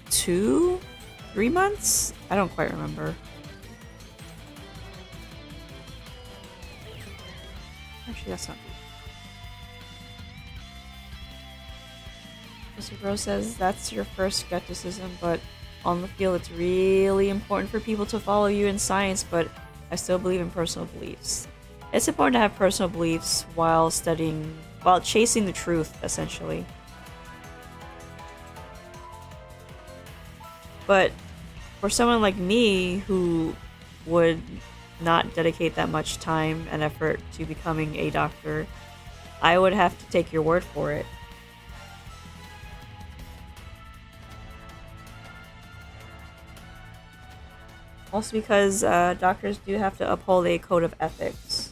2-3 months? I don't quite remember. Actually, that's not good. Mr. Bro says that's your first skepticism, but on the field it's really important for people to follow you in science, but I still believe in personal beliefs. It's important to have personal beliefs while studying, while chasing the truth, essentially. But for someone like me who would not dedicate that much time and effort to becoming a doctor, I would have to take your word for it. Also because doctors do have to uphold a code of ethics.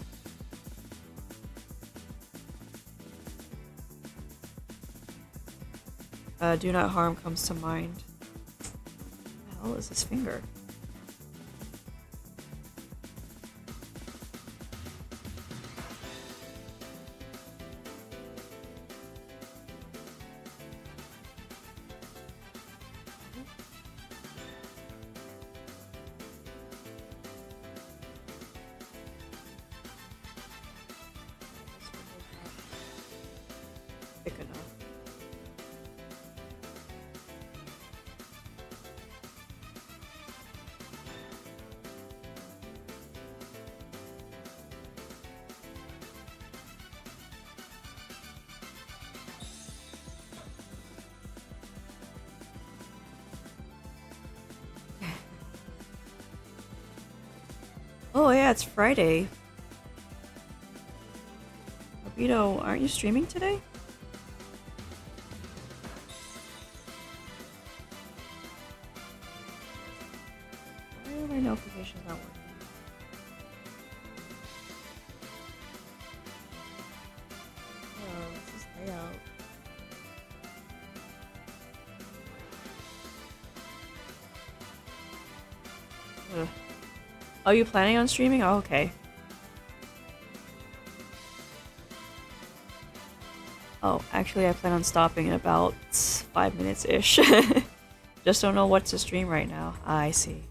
Do not harm comes to mind. What the hell is this finger? Thick enough. Oh yeah, it's Friday. Obito, aren't you streaming today? Why are my notifications not working? Oh, this is layout. Ugh. Are you planning on streaming? Oh, okay. Oh, actually I plan on stopping in about 5 minutes-ish. Just don't know what to stream right now. I see.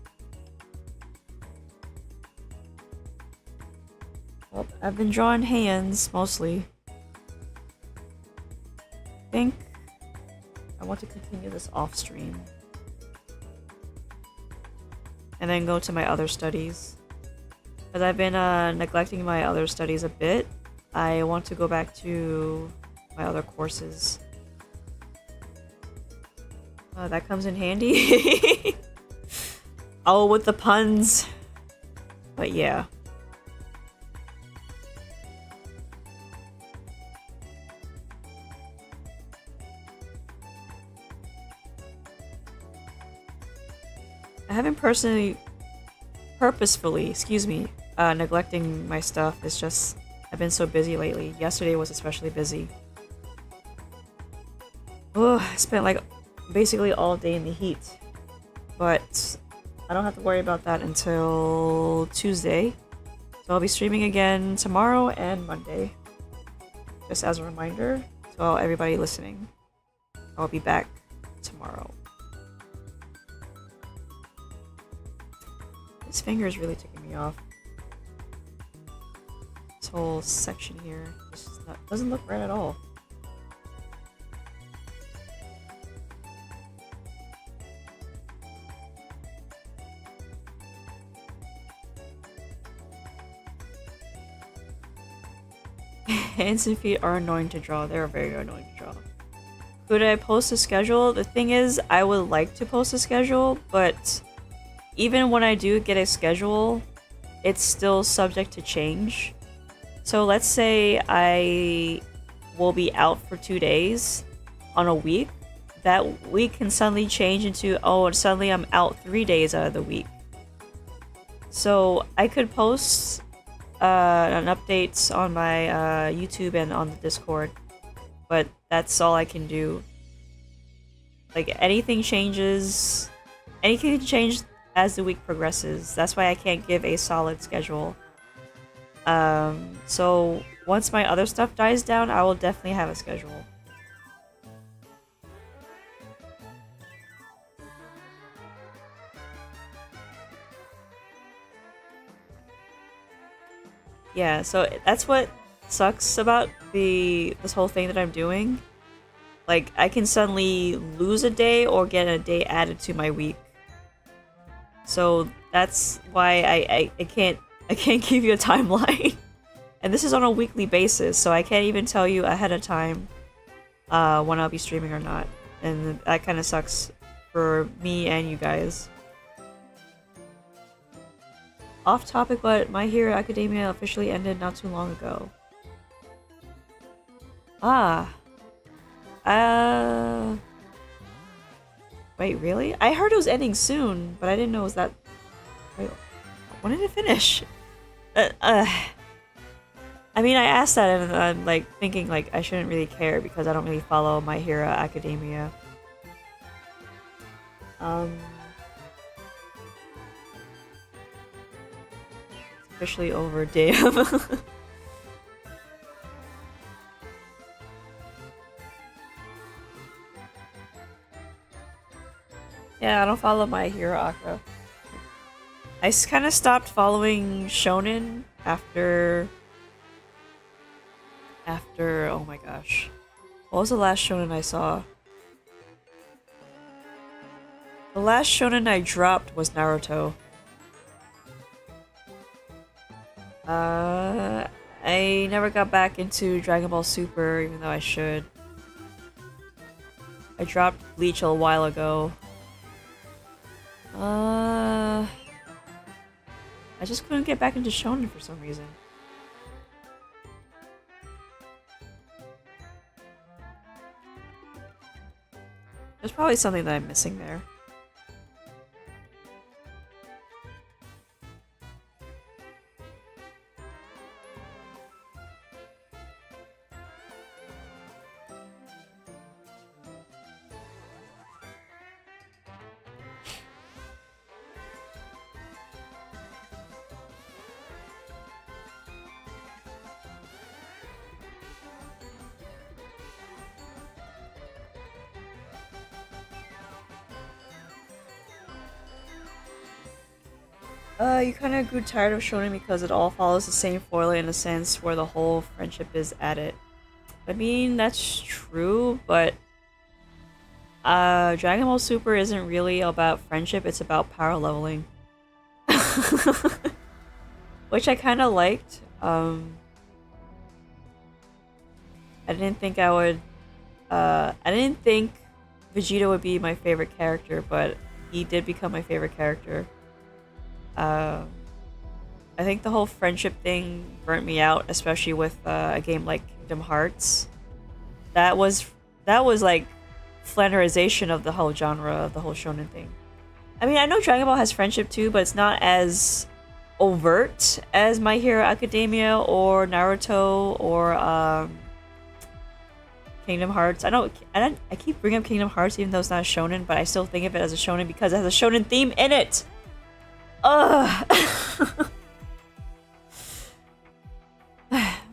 Well, I've been drawing hands, mostly. I think I want to continue this off-stream. And then go to my other studies. Because I've been neglecting my other studies a bit. I want to go back to my other courses. That comes in handy. Oh, with the puns. But yeah. I haven't purposefully, excuse me, neglecting my stuff. It's just I've been so busy lately. Yesterday was especially busy. Oh, I spent like basically all day in the heat, but I don't have to worry about that until Tuesday. So I'll be streaming again tomorrow and Monday. Just as a reminder to all everybody listening, I'll be back tomorrow. This finger is really ticking me off. This whole section here just doesn't look right at all. Hands and feet are annoying to draw. They're very annoying to draw. Could I post a schedule? The thing is, I would like to post a schedule, but even when I do get a schedule, it's still subject to change. So let's say I will be out for 2 days on a week. That week can suddenly change into, oh, suddenly I'm out 3 days out of the week. So I could post an updates on my YouTube and on the Discord, but that's all I can do. Like anything changes, anything can change as the week progresses. That's why I can't give a solid schedule. So once my other stuff dies down, I will definitely have a schedule. Yeah, so that's what sucks about this whole thing that I'm doing. Like, I can suddenly lose a day or get a day added to my week. So that's why I can't give you a timeline. And this is on a weekly basis, so I can't even tell you ahead of time when I'll be streaming or not. And that kind of sucks for me and you guys. Off topic, but My Hero Academia officially ended not too long ago. Wait, really? I heard it was ending soon, but I didn't know it was that... Wait, when did it finish? I mean, I asked that and I'm like thinking like I shouldn't really care because I don't really follow My Hero Academia. Officially over, damn. Yeah, I don't follow My Hero Academia. I kind of stopped following shonen after oh my gosh, what was the last shonen I saw? The last shonen I dropped was Naruto. I never got back into Dragon Ball Super, even though I should. I dropped Bleach a while ago. I just couldn't get back into shonen for some reason. There's probably something that I'm missing there. You kind of grew tired of shonen because it all follows the same formula in a sense where the whole friendship is at it. I mean, that's true, but Dragon Ball Super isn't really about friendship, it's about power leveling. Which I kind of liked. I didn't think I would... I didn't think Vegeta would be my favorite character, but he did become my favorite character. I think the whole friendship thing burnt me out, especially with a game like Kingdom Hearts. That was like flannerization of the whole genre of the whole shonen thing. I mean, I know Dragon Ball has friendship too, but it's not as overt as My Hero Academia or Naruto or Kingdom Hearts. I keep bringing up Kingdom Hearts even though it's not a shonen, but I still think of it as a shonen because it has a shonen theme in it. Ugh.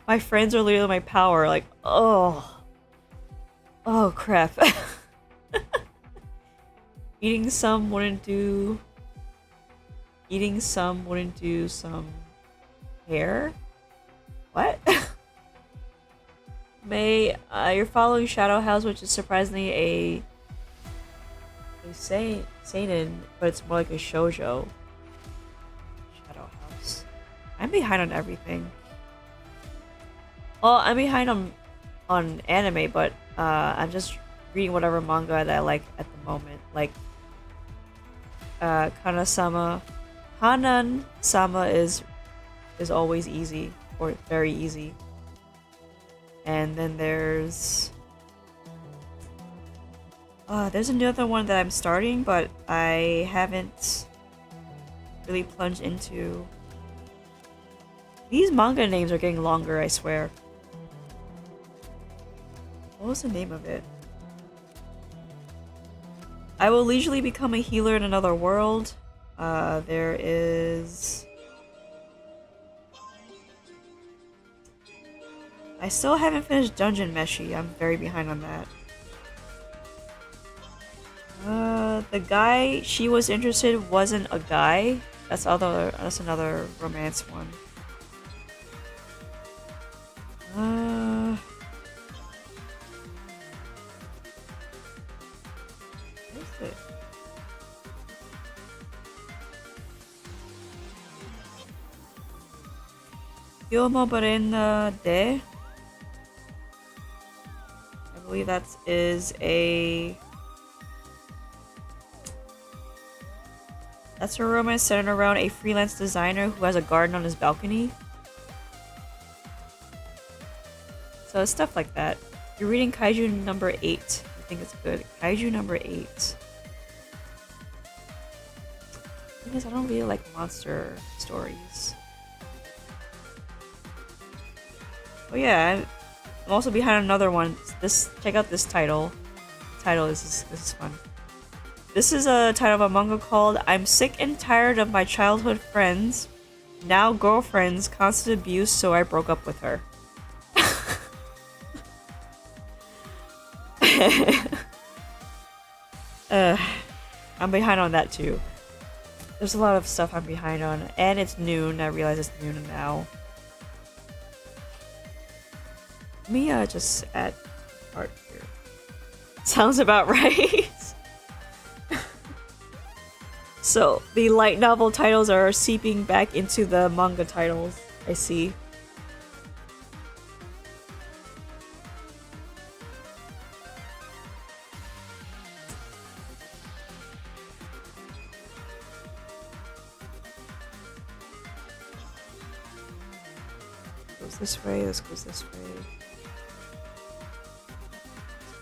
My friends are literally my power. Like, oh crap. Eating some wouldn't do some hair? What? May, you're following Shadow House, which is surprisingly a seinen, but it's more like a shoujo. Shadow House. I'm behind on everything. Well, I'm behind on anime, but I'm just reading whatever manga that I like at the moment. Like Hanan-sama is always easy, or very easy. And then there's another one that I'm starting, but I haven't really plunged into. These manga names are getting longer, I swear. What was the name of it? I will leisurely become a healer in another world. There is... I still haven't finished Dungeon Meshi. I'm very behind on that. The guy she was interested wasn't a guy. That's another romance one. What is it? Yomo Barena de. I believe that is a. That's a romance centered around a freelance designer who has a garden on his balcony. So it's stuff like that. You're reading Kaiju number 8. I think it's good. Kaiju number 8. The thing is, I don't really like monster stories. Oh yeah, I'm also behind another one. Check out this title. This is fun. This is a title of a manga called "I'm Sick and Tired of My Childhood Friends, Now Girlfriends, Constant Abuse, So I Broke Up with Her." I'm behind on that too. There's a lot of stuff I'm behind on, and it's noon. I realize it's noon now. Let me just add art here. Sounds about right. So the light novel titles are seeping back into the manga titles. I see. Goes this way. This goes this way.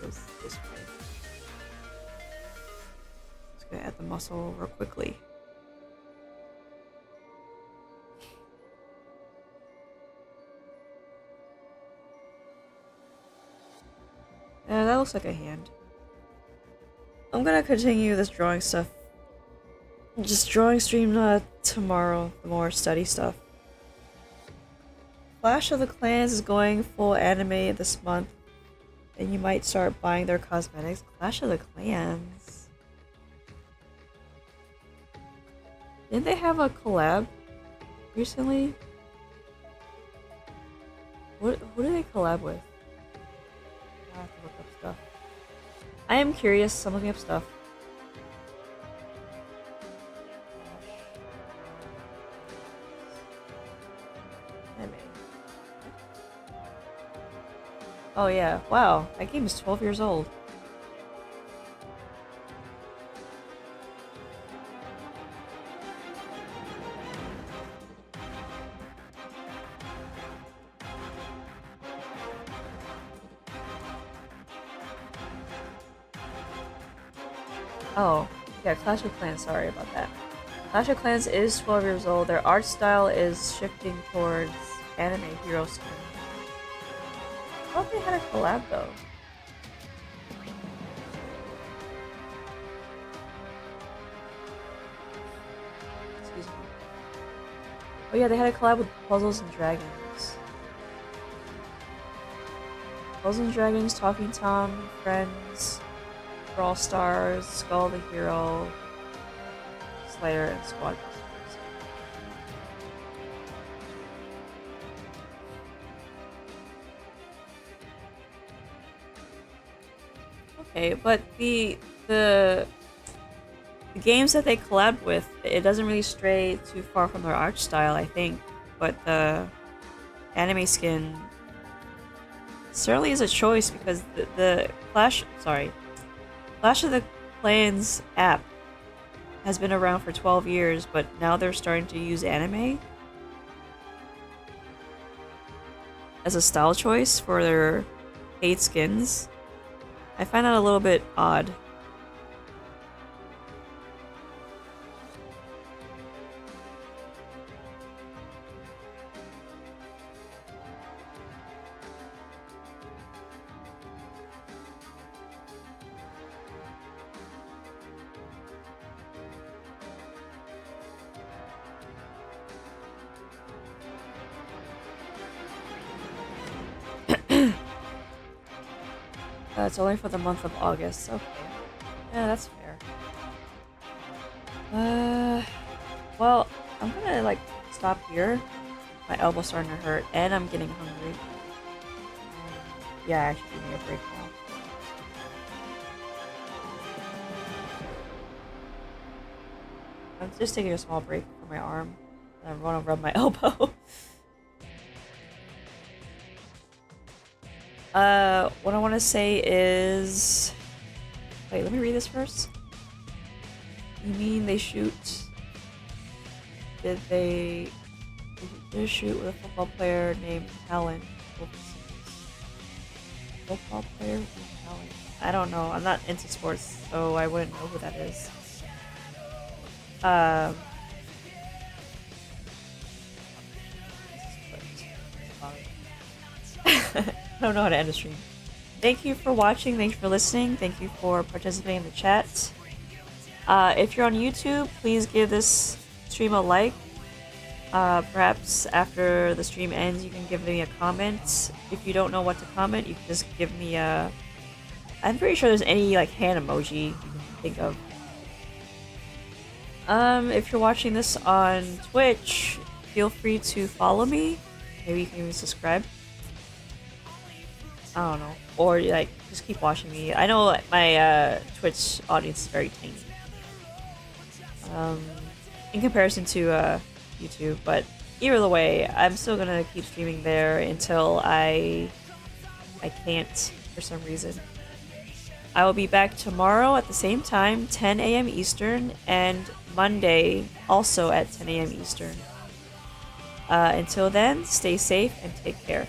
This goes this way. Just gonna add the muscle real quickly. Yeah, that looks like a hand. I'm gonna continue this drawing stuff. Just drawing stream tomorrow. The more study stuff. Clash of the Clans is going full anime this month, and you might start buying their cosmetics. Clash of the Clans. Didn't they have a collab recently? Who do they collab with? I have to look up stuff. I am curious. I'm looking up stuff. Oh yeah, wow, that game is 12 years old. Oh, Yeah, Clash of Clans, sorry about that. Clash of Clans is 12 years old. Their art style is shifting towards anime hero skin. I thought they had a collab though. Excuse me. Oh yeah, they had a collab with Puzzles and Dragons. Puzzles and Dragons, Talking Tom, Friends, Brawl Stars, Skull the Hero, Slayer, and Squad Busters. Okay, but the games that they collab with, it doesn't really stray too far from their art style, I think. But the anime skin certainly is a choice because the Clash of the Clans app has been around for 12 years, but now they're starting to use anime as a style choice for their paid skins. I find that a little bit odd. It's only for the month of August. Okay. Yeah, that's fair. Well, I'm gonna like stop here. My elbow's starting to hurt, and I'm getting hungry. Yeah, I should give me a break now. I'm just taking a small break for my arm. I want to rub my elbow. What I want to say is... Wait, let me read this first. You mean they shoot... Did they shoot with a football player named Alan? Football player named Alan? I don't know. I'm not into sports, so I wouldn't know who that is. I don't know how to end a stream. Thank you for watching. Thanks for listening. Thank you for participating in the chat. If you're on YouTube, please give this stream a like. Perhaps after the stream ends, you can give me a comment. If you don't know what to comment, you can just give me a... I'm pretty sure there's any like hand emoji you can think of. If you're watching this on Twitch, feel free to follow me. Maybe you can even subscribe. I don't know. Or like just keep watching me. I know my Twitch audience is very tiny. In comparison to YouTube, but either way, I'm still gonna keep streaming there until I can't for some reason. I will be back tomorrow at the same time, 10 a.m. Eastern, and Monday also at 10 a.m. Eastern. Until then, stay safe and take care.